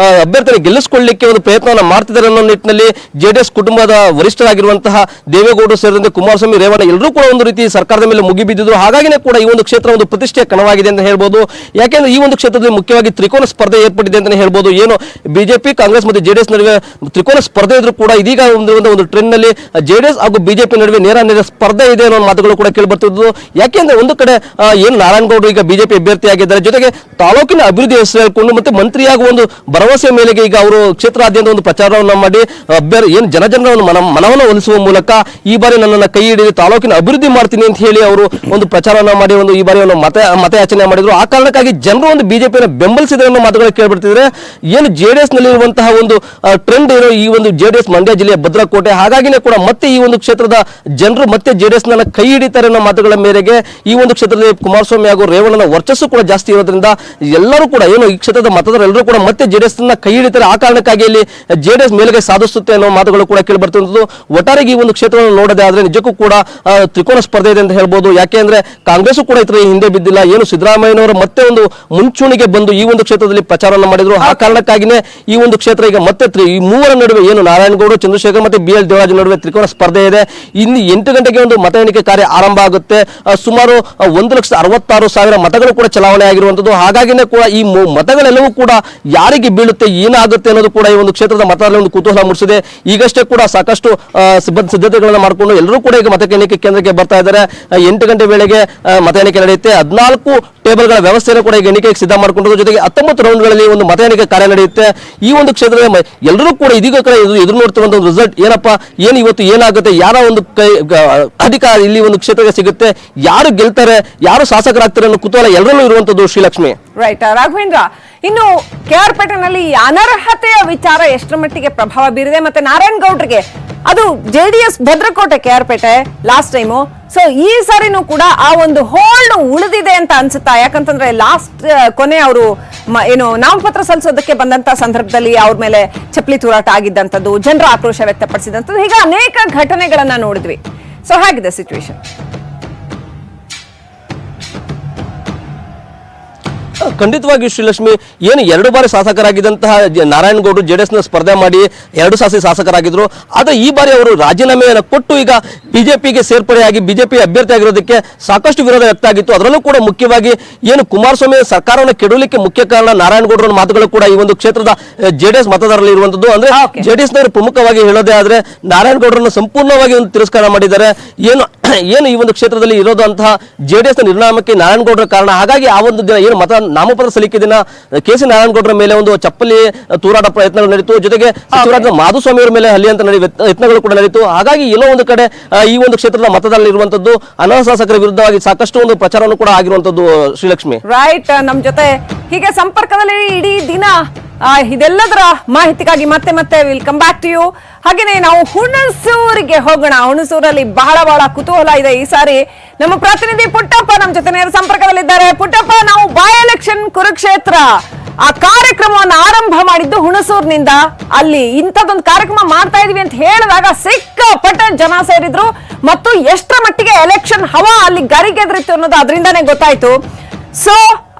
Speaker 5: ಅಭ್ಯರ್ಥಿಯನ್ನು ಗೆಲ್ಲಿಸಿಕೊಳ್ಳಲಿಕ್ಕೆ ಒಂದು ಪ್ರಯತ್ನವನ್ನು ಮಾಡ್ತಿದ್ದಾರೆ ಅನ್ನೋ ನಿಟ್ಟಿನಲ್ಲಿ JDS ಕುಟುಂಬದ ವರಿಷ್ಠರಾಗಿರುವಂತಹ ದೇವೇಗೌಡರು ಸೇರಿದಂತೆ ಕುಮಾರಸ್ವಾಮಿ, ರೇವಣ್ಣ ಎಲ್ಲರೂ ಕೂಡ ಒಂದು ರೀತಿ ಸರ್ಕಾರದ ಮೇಲೆ ಮುಗಿಬಿದ್ದಿದ್ರು. ಹಾಗಾಗಿನೇ ಕೂಡ ಈ ಒಂದು ಕ್ಷೇತ್ರ ಒಂದು ಪ್ರತಿಷ್ಠೆಯ ಕಣವಾಗಿದೆ ಅಂತ ಹೇಳ್ಬೋದು. ಯಾಕೆಂದ್ರೆ ಈ ಒಂದು ಕ್ಷೇತ್ರದಲ್ಲಿ ಮುಖ್ಯವಾಗಿ ತ್ರಿಕೋನ ಸ್ಪರ್ಧೆ ಏರ್ಪಟ್ಟಿದೆ ಅಂತ ಹೇಳ್ಬೋದು. ಏನು ಬಿಜೆಪಿ, ಕಾಂಗ್ರೆಸ್ ಮತ್ತು JDS ನಡುವೆ ತ್ರಿಕೋನ ಸ್ಪರ್ಧೆ ಇದ್ರೂ ಕೂಡ ಇದೀಗ ಒಂದು ಟ್ರೆಂಡ್ ನಲ್ಲಿ JDS ಹಾಗೂ ಬಿಜೆಪಿ ನಡುವೆ ನೇರ ಸ್ಪರ್ಧೆ ಇದೆ ಅನ್ನೋ ಮಾತುಗಳು ಕೂಡ ಕೇಳಿ ಬರ್ತಿದ್ದು. ಯಾಕೆಂದ್ರೆ ಒಂದು ಕಡೆ ಏನು ನಾರಾಯಣಗೌಡರು ಈಗ ಬಿಜೆಪಿ ಅಭ್ಯರ್ಥಿಯಾಗಿದ್ದಾರೆ, ಜೊತೆಗೆ ತಾಲೂಕಿನ ಅಭಿವೃದ್ಧಿ ಹೆಸರು ಹೇಳ್ಕೊಂಡು ಮತ್ತೆ ಮಂತ್ರಿಯಾಗುವ ಒಂದು ಭರವಸೆ ಮೇಲೆಗೆ ಈಗ ಅವರು ಕ್ಷೇತ್ರಾದ್ಯಂತ ಒಂದು ಪ್ರಚಾರವನ್ನು ಮಾಡಿ ಏನು ಜನರ ಮನವನ್ನು ಒಲಿಸುವ ಮೂಲಕ ಈ ಬಾರಿ ನನ್ನನ್ನು ಕೈ ಹಿಡಿದು ತಾಲೂಕಿನ ಅಭಿವೃದ್ಧಿ ಮಾಡ್ತೀನಿ ಅಂತ ಹೇಳಿ ಅವರು ಒಂದು ಪ್ರಚಾರವನ್ನು ಮಾಡಿ ಒಂದು ಈ ಬಾರಿ ಒಂದು ಮತಯಾಚನೆ ಮಾಡಿದ್ರು. ಆ ಕಾರಣಕ್ಕಾಗಿ ಜನರು ಒಂದು ಬಿಜೆಪಿಯನ್ನು ಬೆಂಬಲಿಸಿದ್ರೆ ಅನ್ನೋ ಮಾತುಗಳು ಕೇಳ್ಬಿಡ್ತಿದ್ರೆ. ಏನು JDS ನಲ್ಲಿ ಇರುವಂತಹ ಒಂದು ಟ್ರೆಂಡ್ ಏನೋ ಈ ಒಂದು JDS ಮಂಡ್ಯ ಜಿಲ್ಲೆಯ ಭದ್ರಕೋಟೆ, ಹಾಗಾಗಿನೇ ಕೂಡ ಮತ್ತೆ ಈ ಒಂದು ಕ್ಷೇತ್ರದ ಜನರು ಮತ್ತೆ JDS ನ ಕೈ ಹಿಡಿತಾರೆ ಅನ್ನೋ ಮಾತುಗಳ ಮೇರೆಗೆ ಈ ಒಂದು ಕ್ಷೇತ್ರದಲ್ಲಿ ಕುಮಾರಸ್ವಾಮಿ ಹಾಗೂ ರೇವಣ್ಣನ ವರ್ಚಸ್ಸು ಕೂಡ ಜಾಸ್ತಿ ಇರೋದ್ರಿಂದ ಎಲ್ಲರೂ ಕೂಡ ಏನು ಈ ಕ್ಷೇತ್ರದ ಮತದಾರರೆಲ್ಲರೂ ಕೂಡ ಮತ್ತೆ JDS ನ ಕೈ ಹಿಡಿತಾರೆ. ಆ ಕಾರಣಕ್ಕಾಗಿ ಇಲ್ಲಿ JDS ಮೇಲೆಗೆ ಸಾಧಿಸುತ್ತೆ ಅನ್ನೋ ಮಾತುಗಳು ಕೂಡ ಕೇಳಿ ಬರ್ತಿರುವಂತದ್ದು. ಒಟ್ಟಾರೆಗೆ ಈ ಒಂದು ಕ್ಷೇತ್ರವನ್ನು ನೋಡೋದೇ ಆದ್ರೆ ನಿಜಕ್ಕೂ ಕೂಡ ತ್ರಿಕೋನ ಸ್ಪರ್ಧೆ ಇದೆ ಅಂತ ಹೇಳ್ಬೋದು. ಯಾಕೆಂದ್ರೆ ಕಾಂಗ್ರೆಸ್ ಕೂಡ ಇತರ ಹಿಂದೆ ಬಿದ್ದಿಲ್ಲ. ಏನು ಸಿದ್ದರಾಮಯ್ಯನವರು ಮತ್ತೆ ಒಂದು ಮುಂಚೂಣಿಗೆ ಬಂದು ಈ ಒಂದು ಕ್ಷೇತ್ರದಲ್ಲಿ ಪ್ರಚಾರವನ್ನು ಮಾಡಿದ್ರು. ಆ ಕಾರಣಕ್ಕಾಗಿನೇ ಈ ಒಂದು ಕ್ಷೇತ್ರ ಈಗ ಮತ್ತೆ ಈ ಮೂವರ ನಡುವೆ ಏನು ನಾರಾಯಣಗೌಡ, ಚಂದ್ರಶೇಖರ್ ಮತ್ತೆ BL ದೇವರಾಜ್ ನಡುವೆ ತ್ರಿಕೋನ ಸ್ಪರ್ಧೆ ಇದೆ. ಇನ್ನು 8 ಗಂಟೆಗೆ ಒಂದು ಮತ ಎಣಿಕೆ ಕಾರ್ಯ ಆರಂಭ ಆಗುತ್ತೆ. ಸುಮಾರು 1,66,000 ಮತಗಳು ಕೂಡ ಚಲಾವಣೆ ಆಗಿರುವಂತದ್ದು. ಹಾಗಾಗಿನೇ ಕೂಡ ಈ ಮತಗಳೆಲ್ಲವೂ ಕೂಡ ಯಾರಿಗೆ ಬೀಳುತ್ತೆ, ಏನಾಗುತ್ತೆ ಅನ್ನೋದು ಕೂಡ ಈ ಒಂದು ಕ್ಷೇತ್ರದ ಮತದಲ್ಲಿ ಒಂದು ಕುತೂಹಲ ಮೂಡಿಸಿದೆ. ಈಗಷ್ಟೇ ಕೂಡ ಸಾಕಷ್ಟು ಸಿದ್ಧತೆಗಳನ್ನು ಮಾಡಿಕೊಂಡು ಎಲ್ಲರೂ ಕೂಡ ಈಗ ಮತ ಎಣಿಕೆ ಕೇಂದ್ರಕ್ಕೆ ಬರ್ತಾ ಇದ್ದಾರೆ. 8 ಗಂಟೆ ವೇಳೆಗೆ ಮತ ಎಣಿಕೆ ನಡೆಯುತ್ತೆ. 14 ಟೇಬಲ್ಗಳ ವ್ಯವಸ್ಥೆಯನ್ನು ಕೂಡ ಈಗ ಎಣಿಕೆಗೆ ಸಿದ್ಧ ಮಾಡಿಕೊಂಡಿರುವ ಜೊತೆಗೆ 19 ರೌಂಡ್ಗಳಲ್ಲಿ ಒಂದು ಮತ ಎಣಿಕೆ ಕಾರ್ಯ ನಡೆಯುತ್ತೆ. ಈ ಒಂದು ಕ್ಷೇತ್ರದ ಎಲ್ಲರೂ ಕೂಡ ಇದೀಗ ಕಡೆ ಎದುರು ನೋಡ್ತಿರುವಂತ ಒಂದು ರಿಸಲ್ಟ್ ಏನಪ್ಪಾ, ಏನು ಇವತ್ತು ಏನಾಗುತ್ತೆ, ಯಾರ ಒಂದು ಅಧಿಕಾರ ಇಲ್ಲಿ ಒಂದು ಕ್ಷೇತ್ರಕ್ಕೆ ಸಿಗುತ್ತೆ, ಯಾರು ಗೆಲ್ತಾರೆ, ಯಾರು ಶಾಸಕರಾಗ್ತಾರೆ ಅನ್ನೋ ಕುತೂಹಲ ಎಲ್ಲರಲ್ಲೂ ಇರುವಂತದ್ದು ಶ್ರೀಲಕ್ಷ್ಮಿ.
Speaker 1: ರೈಟ್ ರಾಘವೇಂದ್ರ, ಇನ್ನು KR ಪೇಟೆನಲ್ಲಿ ಅನರ್ಹತೆಯ ವಿಚಾರ ಎಷ್ಟರ ಮಟ್ಟಿಗೆ ಪ್ರಭಾವ ಬೀರಿದೆ? ಮತ್ತೆ ನಾರಾಯಣಗೌಡ್ರಿಗೆ ಅದು JDS ಭದ್ರಕೋಟೆ KR ಪೇಟೆ ಲಾಸ್ಟ್ ಟೈಮು, ಸೊ ಈ ಸಾರಿನೂ ಕೂಡ ಆ ಒಂದು ಹೋಲ್ಡ್ ಉಳಿದಿದೆ ಅಂತ ಅನ್ಸುತ್ತಾ? ಯಾಕಂತಂದ್ರೆ ಲಾಸ್ಟ್ ಕೊನೆ ಅವರು ಏನು ನಾಮಪತ್ರ ಸಲ್ಲಿಸೋದಕ್ಕೆ ಬಂದಂತ ಸಂದರ್ಭದಲ್ಲಿ ಅವ್ರ ಮೇಲೆ ಚಪ್ಪಲಿ ತೂರಾಟ ಆಗಿದ್ದಂಥದ್ದು, ಜನರ ಆಕ್ರೋಶ ವ್ಯಕ್ತಪಡಿಸಿದಂಥದ್ದು, ಹೀಗೆ ಅನೇಕ ಘಟನೆಗಳನ್ನ ನೋಡಿದ್ವಿ. ಸೊ ಹೇಗಿದೆ ಸಿಚುವೇಶನ್?
Speaker 5: ಖಂಡಿತವಾಗಿ ಶ್ರೀಲಕ್ಷ್ಮಿ, ಏನು 2 ಬಾರಿ ಶಾಸಕರಾಗಿದ್ದಂತಹ ನಾರಾಯಣಗೌಡರು JDS ನ ಸ್ಪರ್ಧೆ ಮಾಡಿ 2 ಸಾರಿ ಶಾಸಕರಾಗಿದ್ರು. ಆದ್ರೆ ಈ ಬಾರಿ ಅವರು ರಾಜೀನಾಮೆಯನ್ನು ಕೊಟ್ಟು ಈಗ ಬಿಜೆಪಿಗೆ ಸೇರ್ಪಡೆಯಾಗಿ ಬಿಜೆಪಿ ಅಭ್ಯರ್ಥಿ ಆಗಿರೋದಕ್ಕೆ ಸಾಕಷ್ಟು ವಿರೋಧ ವ್ಯಕ್ತ ಆಗಿತ್ತು. ಅದರಲ್ಲೂ ಕೂಡ ಮುಖ್ಯವಾಗಿ ಏನು ಕುಮಾರಸ್ವಾಮಿ ಸರ್ಕಾರವನ್ನು ಕೆಡವಲಿಕ್ಕೆ ಮುಖ್ಯ ಕಾರಣ ನಾರಾಯಣಗೌಡರ ಮಾತುಗಳು ಕೂಡ ಈ ಒಂದು ಕ್ಷೇತ್ರದ JDS ಮತದಾರರಲ್ಲಿ ಇರುವಂತದ್ದು. ಅಂದ್ರೆ JDS ನವರು ಪ್ರಮುಖವಾಗಿ ಹೇಳೋದೇ ಆದ್ರೆ ನಾರಾಯಣಗೌಡರನ್ನು ಸಂಪೂರ್ಣವಾಗಿ ಒಂದು ತಿರಸ್ಕಾರ ಮಾಡಿದ್ದಾರೆ. ಏನು ಈ ಒಂದು ಕ್ಷೇತ್ರದಲ್ಲಿ ಇರೋದಂತಹ JDS ನ ನಿರ್ಣಾಮಕ್ಕೆ ನಾರಾಯಣಗೌಡರ ಕಾರಣ. ಹಾಗಾಗಿ ಆ ಒಂದು ದಿನ ಏನು ನಾಮಪತ್ರ ಸಲ್ಲಿಕೆ ದಿನ KC ನಾರಾಯಣಗೌಡರ ಮೇಲೆ ಒಂದು ಚಪ್ಪಲಿ ತೂರಾಟ ಪ್ರಯತ್ನಗಳು ನಡೀತು. ಜೊತೆಗೆ ಸಚಿವರಾದ ಮಾಧುಸ್ವಾಮಿ ಅವರ ಮೇಲೆ ಹಲ್ಲೆ ಅಂತ ಯತ್ನಗಳು ಕೂಡ ನಡೀತು. ಹಾಗಾಗಿ ಎಲ್ಲೋ ಒಂದು ಕಡೆ ಈ ಒಂದು ಕ್ಷೇತ್ರದ ಮತದಲ್ಲಿ ಇರುವಂತದ್ದು ಅನರ್ಹ ಶಾಸಕರ ವಿರುದ್ಧವಾಗಿ ಸಾಕಷ್ಟು ಒಂದು ಪ್ರಚಾರವನ್ನು ಕೂಡ ಆಗಿರುವಂತದ್ದು ಶ್ರೀಲಕ್ಷ್ಮಿ.
Speaker 1: ರೈಟ್, ನಮ್ ಜೊತೆ ಹೀಗೆ ಸಂಪರ್ಕದಲ್ಲಿ ಇಡೀ ದಿನ ಇದೆಲ್ಲದರ ಮಾಹಿತಿಗಾಗಿ ಮತ್ತೆ will come back to you. ಹಾಗೇನೆ ನಾವು ಹುಣಸೂರಿಗೆ ಹೋಗೋಣ. ಹುಣಸೂರಲ್ಲಿ ಬಹಳ ಕುತೂಹಲ ಇದೆ ಈ ಸಾರಿ. ನಮ್ಮ ಪ್ರತಿನಿಧಿ ಪುಟ್ಟಪ್ಪ ನಮ್ಮ ಜೊತೆ ನೇರ ಸಂಪರ್ಕದಲ್ಲಿದ್ದಾರೆ. ಪುಟ್ಟಪ್ಪ, ನಾವು ಬೈ ಎಲೆಕ್ಷನ್ ಕುರುಕ್ಷೇತ್ರ ಆ ಕಾರ್ಯಕ್ರಮವನ್ನು ಆರಂಭ ಮಾಡಿದ್ದು ಹುಣಸೂರಿನಿಂದ. ಅಲ್ಲಿ ಇಂಥದ್ದೊಂದು ಕಾರ್ಯಕ್ರಮ ಮಾಡ್ತಾ ಇದೀವಿ ಅಂತ ಹೇಳಿದಾಗ ಸಿಕ್ಕಾಪಟ್ಟೆ ಜನ ಸೇರಿದ್ರು ಮತ್ತು ಎಷ್ಟರ ಮಟ್ಟಿಗೆ ಎಲೆಕ್ಷನ್ ಹವಾ ಅಲ್ಲಿ ಗರಿಗೆದ್ರಿತ್ತು ಅನ್ನೋದು ಅದರಿಂದಾನೇ ಗೊತ್ತಾಯ್ತು. ಸೊ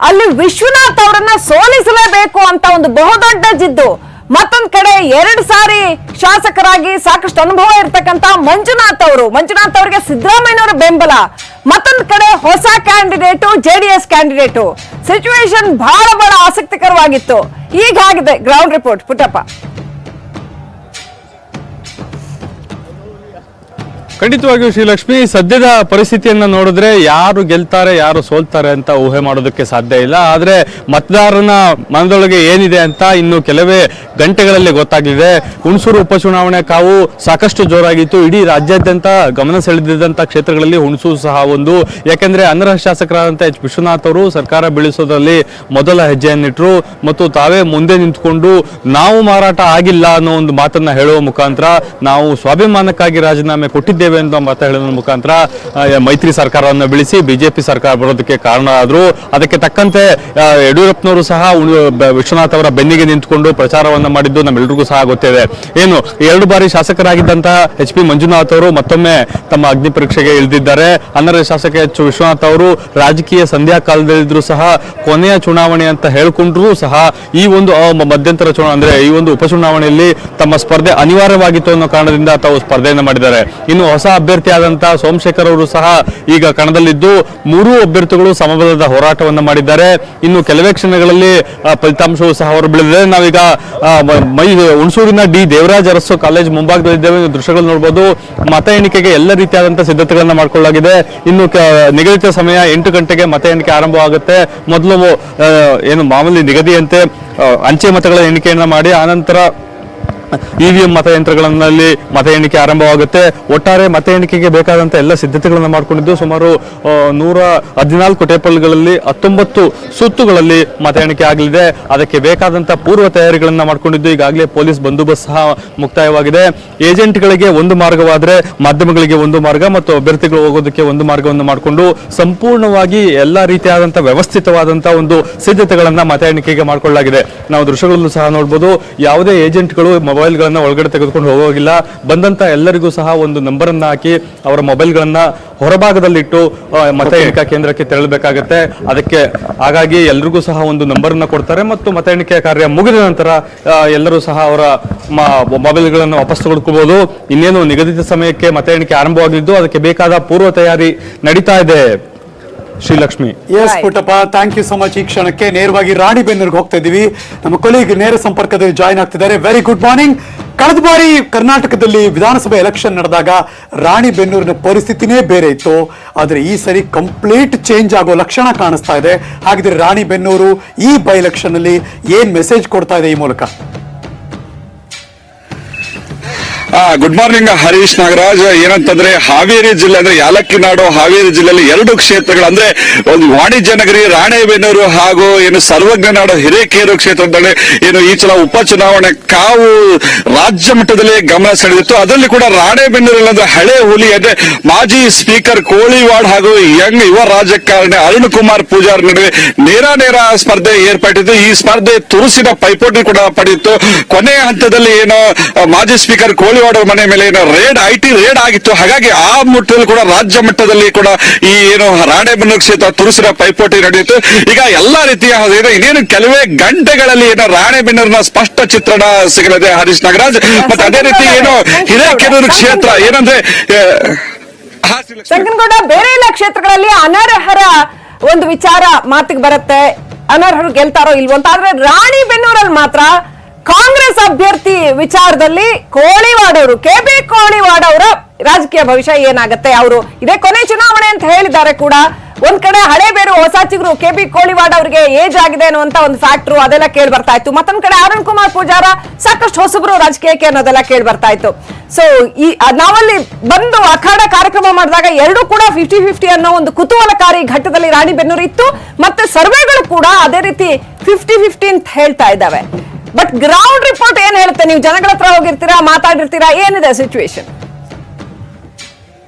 Speaker 1: ಅಲ್ಲಿ ವಿಶ್ವನಾಥ್ ಅವರನ್ನ ಸೋಲಿಸಲೇಬೇಕು ಅಂತ ಒಂದು ಬಹುದೊಡ್ಡ ಜಿದ್ದು. ಮತ್ತೊಂದ್ ಕಡೆ 2 ಸಾರಿ ಶಾಸಕರಾಗಿ ಸಾಕಷ್ಟು ಅನುಭವ ಇರ್ತಕ್ಕಂತ ಮಂಜುನಾಥ್ ಅವರಿಗೆ ಸಿದ್ದರಾಮಯ್ಯನವರ ಬೆಂಬಲ. ಮತ್ತೊಂದ್ ಕಡೆ ಹೊಸ ಕ್ಯಾಂಡಿಡೇಟು, JDS ಕ್ಯಾಂಡಿಡೇಟು. ಸಿಚುವೇಶನ್ ಬಹಳ ಆಸಕ್ತಿಕರವಾಗಿತ್ತು. ಈಗಾಗಿದೆ ಗ್ರೌಂಡ್ ರಿಪೋರ್ಟ್ ಪುಟ್ಟಪ್ಪ.
Speaker 6: ಖಂಡಿತವಾಗಿಯೂ ಶ್ರೀಲಕ್ಷ್ಮಿ, ಸದ್ಯದ ಪರಿಸ್ಥಿತಿಯನ್ನ ನೋಡಿದ್ರೆ ಯಾರು ಗೆಲ್ತಾರೆ ಯಾರು ಸೋಲ್ತಾರೆ ಅಂತ ಊಹೆ ಮಾಡೋದಕ್ಕೆ ಸಾಧ್ಯ ಇಲ್ಲ. ಆದ್ರೆ ಮತದಾರನ ಮನದೊಳಗೆ ಏನಿದೆ ಅಂತ ಇನ್ನು ಕೆಲವೇ ಗಂಟೆಗಳಲ್ಲಿ ಗೊತ್ತಾಗಲಿದೆ. ಹುಣಸೂರು ಉಪಚುನಾವಣೆ ಕಾವು ಸಾಕಷ್ಟು ಜೋರಾಗಿತ್ತು. ಇಡೀ ರಾಜ್ಯಾದ್ಯಂತ ಗಮನ ಸೆಳೆದಿದ್ದಂಥ ಕ್ಷೇತ್ರಗಳಲ್ಲಿ ಹುಣಸೂರು ಸಹ ಒಂದು. ಯಾಕೆಂದ್ರೆ ಅನರ್ಹ ಶಾಸಕರಾದಂಥ H. ವಿಶ್ವನಾಥ್ ಅವರು ಸರ್ಕಾರ ಬೀಳಿಸೋದ್ರಲ್ಲಿ ಮೊದಲ ಹೆಜ್ಜೆಯನ್ನಿಟ್ರು ಮತ್ತು ತಾವೇ ಮುಂದೆ ನಿಂತ್ಕೊಂಡು ನಾವು ಮಾರಾಟ ಆಗಿಲ್ಲ ಅನ್ನೋ ಒಂದು ಮಾತನ್ನ ಹೇಳುವ ಮುಖಾಂತರ, ನಾವು ಸ್ವಾಭಿಮಾನಕ್ಕಾಗಿ ರಾಜೀನಾಮೆ ಕೊಟ್ಟಿದ್ದೇವೆ ಅಂತ ಮಾತು ಹೇಳೋದ್ರ ಮುಖಾಂತರ ಮೈತ್ರಿ ಸರ್ಕಾರವನ್ನು ಬೀಳಿಸಿ ಬಿಜೆಪಿ ಸರ್ಕಾರ ಬರೋದಕ್ಕೆ ಕಾರಣ ಆದ್ರು. ಅದಕ್ಕೆ ತಕ್ಕಂತೆ ಯಡಿಯೂರಪ್ಪನವರು ಸಹ ವಿಶ್ವನಾಥ್ ಅವರ ಬೆನ್ನಿಗೆ ನಿಂತುಕೊಂಡು ಪ್ರಚಾರವನ್ನ ಮಾಡಿದ್ದು ನಮ್ಮೆಲ್ಲರಿಗೂ ಸಹ ಗೊತ್ತಿದೆ. ಏನು 2 ಬಾರಿ ಶಾಸಕರಾಗಿದ್ದಂತಹ HP ಮಂಜುನಾಥ್ ಅವರು ಮತ್ತೊಮ್ಮೆ ತಮ್ಮ ಅಗ್ನಿ ಪರೀಕ್ಷೆಗೆ ಇಳಿದಿದ್ದಾರೆ. ಅನರ್ಹ ಶಾಸಕ H. ವಿಶ್ವನಾಥ್ ಅವರು ರಾಜಕೀಯ ಸಂಧ್ಯಾ ಕಾಲದಲ್ಲಿದ್ರು ಸಹ ಕೊನೆಯ ಚುನಾವಣೆ ಅಂತ ಹೇಳ್ಕೊಂಡ್ರು ಸಹ ಈ ಒಂದು ಮಧ್ಯಂತರ ಚುನಾವಣೆ ಅಂದ್ರೆ ಈ ಒಂದು ಉಪಚುನಾವಣೆಯಲ್ಲಿ ತಮ್ಮ ಸ್ಪರ್ಧೆ ಅನಿವಾರ್ಯವಾಗಿತ್ತು ಅನ್ನೋ ಕಾರಣದಿಂದ ತಾವು ಸ್ಪರ್ಧೆಯನ್ನು ಮಾಡಿದ್ದಾರೆ. ಇನ್ನು ಹೊಸ ಅಭ್ಯರ್ಥಿ ಆದಂತಹ ಸೋಮಶೇಖರ್ ಅವರು ಸಹ ಈಗ ಕಣದಲ್ಲಿದ್ದು 3 ಅಭ್ಯರ್ಥಿಗಳು ಸಮಬಲದ ಹೋರಾಟವನ್ನು ಮಾಡಿದ್ದಾರೆ. ಇನ್ನು ಕೆಲವೇ ಕ್ಷಣಗಳಲ್ಲಿ ಫಲಿತಾಂಶವು ಸಹ ಹೊರಬೀಳಿದೆ. ನಾವೀಗ ಹುಣಸೂರಿನ D. ದೇವರಾಜ್ ಅರಸು ಕಾಲೇಜ್ ಮುಂಭಾಗದಲ್ಲಿದ್ದೇವೆ. ದೃಶ್ಯಗಳು ನೋಡಬಹುದು. ಮತ ಎಣಿಕೆಗೆ ಎಲ್ಲ ರೀತಿಯಾದಂತಹ ಸಿದ್ಧತೆಗಳನ್ನ ಮಾಡಿಕೊಳ್ಳಲಾಗಿದೆ. ಇನ್ನು ನಿಗದಿತ ಸಮಯ 8 ಗಂಟೆಗೆ ಮತ ಎಣಿಕೆ ಆರಂಭವಾಗುತ್ತೆ. ಮೊದಲು ಏನು ಮಾಮೂಲಿ ನಿಗದಿಯಂತೆ ಅಂಚೆ ಮತಗಳ ಎಣಿಕೆಯನ್ನ ಮಾಡಿ ಆನಂತರ EVM ಮತಯಂತ್ರಗಳಲ್ಲಿ ಮತ ಎಣಿಕೆ ಆರಂಭವಾಗುತ್ತೆ. ಒಟ್ಟಾರೆ ಮತ ಎಣಿಕೆಗೆ ಬೇಕಾದಂತ ಎಲ್ಲ ಸಿದ್ಧತೆಗಳನ್ನು ಮಾಡಿಕೊಂಡಿದ್ದು ಸುಮಾರು 114 ಟೇಬಲ್ಗಳಲ್ಲಿ 19 ಸುತ್ತುಗಳಲ್ಲಿ ಮತ ಎಣಿಕೆ ಆಗಲಿದೆ. ಅದಕ್ಕೆ ಬೇಕಾದಂತ ಪೂರ್ವ ತಯಾರಿಗಳನ್ನ ಮಾಡಿಕೊಂಡಿದ್ದು ಈಗಾಗಲೇ ಪೊಲೀಸ್ ಬಂದೋಬಸ್ತ್ ಸಹ ಮುಕ್ತಾಯವಾಗಿದೆ. ಏಜೆಂಟ್ಗಳಿಗೆ ಒಂದು ಮಾರ್ಗವಾದ್ರೆ ಮಾಧ್ಯಮಗಳಿಗೆ ಒಂದು ಮಾರ್ಗ ಮತ್ತು ಅಭ್ಯರ್ಥಿಗಳು ಹೋಗೋದಕ್ಕೆ ಒಂದು ಮಾರ್ಗವನ್ನು ಮಾಡಿಕೊಂಡು ಸಂಪೂರ್ಣವಾಗಿ ಎಲ್ಲಾ ರೀತಿಯಾದಂತಹ ವ್ಯವಸ್ಥಿತವಾದಂತಹ ಒಂದು ಸಿದ್ಧತೆಗಳನ್ನ ಮತ ಎಣಿಕೆಗೆ ಮಾಡಿಕೊಳ್ಳಲಾಗಿದೆ. ನಾವು ದೃಶ್ಯಗಳಲ್ಲೂ ಸಹ ನೋಡಬಹುದು. ಯಾವುದೇ ಏಜೆಂಟ್ಗಳು ಮೊಬೈಲ್ಗಳನ್ನ ಒಳಗಡೆ ತೆಗೆದುಕೊಂಡು ಹೋಗೋಗಿಲ್ಲ. ಬಂದಂತ ಎಲ್ಲರಿಗೂ ಸಹ ಒಂದು ನಂಬರ್ ಅನ್ನ ಹಾಕಿ ಅವರ ಮೊಬೈಲ್ಗಳನ್ನ ಹೊರಭಾಗದಲ್ಲಿಟ್ಟು ಮತ ಎಣಿಕಾ ಕೇಂದ್ರಕ್ಕೆ ತೆರಳಬೇಕಾಗತ್ತೆ. ಅದಕ್ಕೆ ಹಾಗಾಗಿ ಎಲ್ರಿಗೂ ಸಹ ಒಂದು ನಂಬರ್ ಅನ್ನ ಕೊಡ್ತಾರೆ ಮತ್ತು ಮತ ಎಣಿಕೆ ಕಾರ್ಯ ಮುಗಿದ ನಂತರ ಎಲ್ಲರೂ ಸಹ ಅವರ ಮೊಬೈಲ್ಗಳನ್ನು ವಾಪಸ್ ತೆಗೆದುಕೊಳ್ಳಬಹುದು. ಇನ್ನೇನು ನಿಗದಿತ ಸಮಯಕ್ಕೆ ಮತ ಎಣಿಕೆ ಆರಂಭವಾಗಿದ್ದು ಅದಕ್ಕೆ ಬೇಕಾದ ಪೂರ್ವ ತಯಾರಿ ನಡೀತಾ ಇದೆ. Srilakshmi.
Speaker 3: Yes Puttappa, thank you so much. ಈ ಕ್ಷಣಕ್ಕೆ ನೇರವಾಗಿ ರಾಣಿಬೆನ್ನೂರಿಗೆ ಹೋಗ್ತಾ ಇದ್ದೀವಿ. ನಮ್ಮ ಕೊಲೀಗ್ ನೇರ ಸಂಪರ್ಕದಲ್ಲಿ ಜಾಯ್ನ್ ಆಗ್ತಿದ್ದಾರೆ. Very good morning. ಕಳೆದ ಬಾರಿ ಕರ್ನಾಟಕದಲ್ಲಿ ವಿಧಾನಸಭೆ ಎಲೆಕ್ಷನ್ ನಡೆದಾಗ ರಾಣಿಬೆನ್ನೂರಿನ ಪರಿಸ್ಥಿತಿನೇ ಬೇರೆ ಇತ್ತು. ಆದರೆ ಈ ಸರಿ ಕಂಪ್ಲೀಟ್ ಚೇಂಜ್ ಆಗೋ ಲಕ್ಷಣ ಕಾಣಿಸ್ತಾ ಇದೆ. ಹಾಗಿದ್ರೆ ರಾಣಿಬೆನ್ನೂರು ಈ ಬೈ ಎಲೆಕ್ಷನ್ ಅಲ್ಲಿ ಏನ್ ಮೆಸೇಜ್ ಕೊಡ್ತಾ ಇದೆ ಈ ಮೂಲಕ?
Speaker 7: Good morning Harish Nagaraj. ಏನಂತಂದ್ರೆ ಹಾವೇರಿ ಜಿಲ್ಲೆ ಅಂದ್ರೆ ಯಾಲಕ್ಕಿನಾಡು ಹಾವೇರಿ ಜಿಲ್ಲೆಯಲ್ಲಿ 2 ಕ್ಷೇತ್ರಗಳು ಅಂದ್ರೆ ಒಂದು ವಾಣಿಜ್ಯ ನಗರಿ ರಾಣೆಬೆನ್ನೂರು ಹಾಗೂ ಏನು ಸರ್ವಜ್ಞನಾಡು ಹಿರೇಕೇರು ಕ್ಷೇತ್ರದಲ್ಲಿ ಏನು ಈ ಸಲ ಉಪಚುನಾವಣೆ ಕಾವು ರಾಜ್ಯ ಮಟ್ಟದಲ್ಲಿ ಗಮನ ಸೆಳೆದಿತ್ತು. ಅದರಲ್ಲಿ ಕೂಡ ರಾಣೆಬೆನ್ನೂರಲ್ಲಿ ಅಂದ್ರೆ ಹಳೆ ಹುಲಿ ಅಂದ್ರೆ ಮಾಜಿ ಸ್ಪೀಕರ್ ಕೋಳಿವಾಡ್ ಹಾಗೂ ಯಂಗ್ ಯುವ ರಾಜಕಾರಣಿ ಅರುಣ್ ಕುಮಾರ್ ಪೂಜಾರ್ ನಡುವೆ ನೇರ ಸ್ಪರ್ಧೆ ಏರ್ಪಟ್ಟಿತ್ತು. ಈ ಸ್ಪರ್ಧೆ ತುರುಸಿನ ಪೈಪೋಟಿ ಕೂಡ ಪಡೆಯಿತು. ಕೊನೆಯ ಹಂತದಲ್ಲಿ ಏನು ಮಾಜಿ ಸ್ಪೀಕರ್ ಕೋಳಿವಾಡ್ ಮನೆ ಮೇಲೆ ಏನೋ ಐಟಿ ರೇಡ್ ಆಗಿತ್ತು. ಹಾಗಾಗಿ ಆ ಮಟ್ಟದಲ್ಲಿ ಕೂಡ ರಾಜ್ಯ ಮಟ್ಟದಲ್ಲಿ ಕೂಡ ಈ ಏನು ರಾಣೆಬೆನ್ನೂರು ಕ್ಷೇತ್ರ ತುರುಸಿನ ಪೈಪೋಟಿ ನಡೆಯಿತು. ಈಗ ಎಲ್ಲಾ ರೀತಿಯ ಇನ್ನೇನು ಕೆಲವೇ ಗಂಟೆಗಳಲ್ಲಿ ಏನೋ ರಾಣೆಬೆನ್ನೂರಿನ ಸ್ಪಷ್ಟ ಚಿತ್ರಣ ಸಿಗಲಿದೆ ಹರೀಶ್ ನಾಗರಾಜ್. ಮತ್ತೆ ಅದೇ ರೀತಿ ಏನು ಹಿರೇಕೆರೂರು ಕ್ಷೇತ್ರ ಏನಂದ್ರೆ
Speaker 1: ಸಂಕನಗೌಡ, ಬೇರೆ ಎಲ್ಲ ಕ್ಷೇತ್ರಗಳಲ್ಲಿ ಅನರ್ಹರ ಒಂದು ವಿಚಾರ ಮಾತಿಗೆ ಬರುತ್ತೆ, ಅನರ್ಹರು ಗೆಲ್ತಾರೋ ಇಲ್ವೋ ಅಂತ. ಆದ್ರೆ ರಾಣಿಬೆನ್ನೂರಲ್ಲಿ ಮಾತ್ರ ಕಾಂಗ್ರೆಸ್ ಅಭ್ಯರ್ಥಿ ವಿಚಾರದಲ್ಲಿ ಕೋಳಿವಾಡ್ ಅವರು, ಕೆಬಿ ಕೋಳಿವಾಡ್ ಅವರ ರಾಜಕೀಯ ಭವಿಷ್ಯ ಏನಾಗುತ್ತೆ? ಅವರು ಇದೇ ಕೊನೆ ಚುನಾವಣೆ ಅಂತ ಹೇಳಿದ್ದಾರೆ ಕೂಡ. ಒಂದ್ ಕಡೆ ಹಳೆ ಬೇರು ಹೊಸ ಚಿಗುರು ಕೆಬಿ ಕೋಳಿವಾಡ್ ಅವರಿಗೆ ಏಜ್ ಆಗಿದೆ ಅನ್ನುವಂತ ಒಂದು ಫ್ಯಾಕ್ಟರ್ ಅದೆಲ್ಲ ಕೇಳಿ ಬರ್ತಾ ಇತ್ತು. ಮತ್ತೊಂದ್ ಕಡೆ ಅರುಣ್ ಕುಮಾರ್ ಪೂಜಾರ ಸಾಕಷ್ಟು ಹೊಸಬರು ರಾಜಕೀಯಕ್ಕೆ ಅನ್ನೋದೆಲ್ಲ ಕೇಳಿ ಬರ್ತಾ ಇತ್ತು. ಸೊ ಈ ನಾವಲ್ಲಿ ಬಂದು ಅಖಾಡ ಕಾರ್ಯಕ್ರಮ ಮಾಡಿದಾಗ ಎರಡೂ ಕೂಡ 50-50 ಅನ್ನೋ ಒಂದು ಕುತೂಹಲಕಾರಿ ಘಟ್ಟದಲ್ಲಿ ರಾಣಿಬೆನ್ನೂರು ಇತ್ತು. ಮತ್ತೆ ಸರ್ವೆಗಳು ಕೂಡ ಅದೇ ರೀತಿ 50-50 ಅಂತ ಹೇಳ್ತಾ ಇದ್ದಾವೆ. ಬಟ್ ಗ್ರೌಂಡ್ ರಿಪೋರ್ಟ್ ಏನ್ ಹೇಳುತ್ತೆ? ನೀವು ಜನಗಳ ಹತ್ರ ಹೋಗಿರ್ತೀರಾ, ಮಾತಾಡಿರ್ತೀರಾ, ಏನಿದೆ ಸಿಚುವೇಶನ್?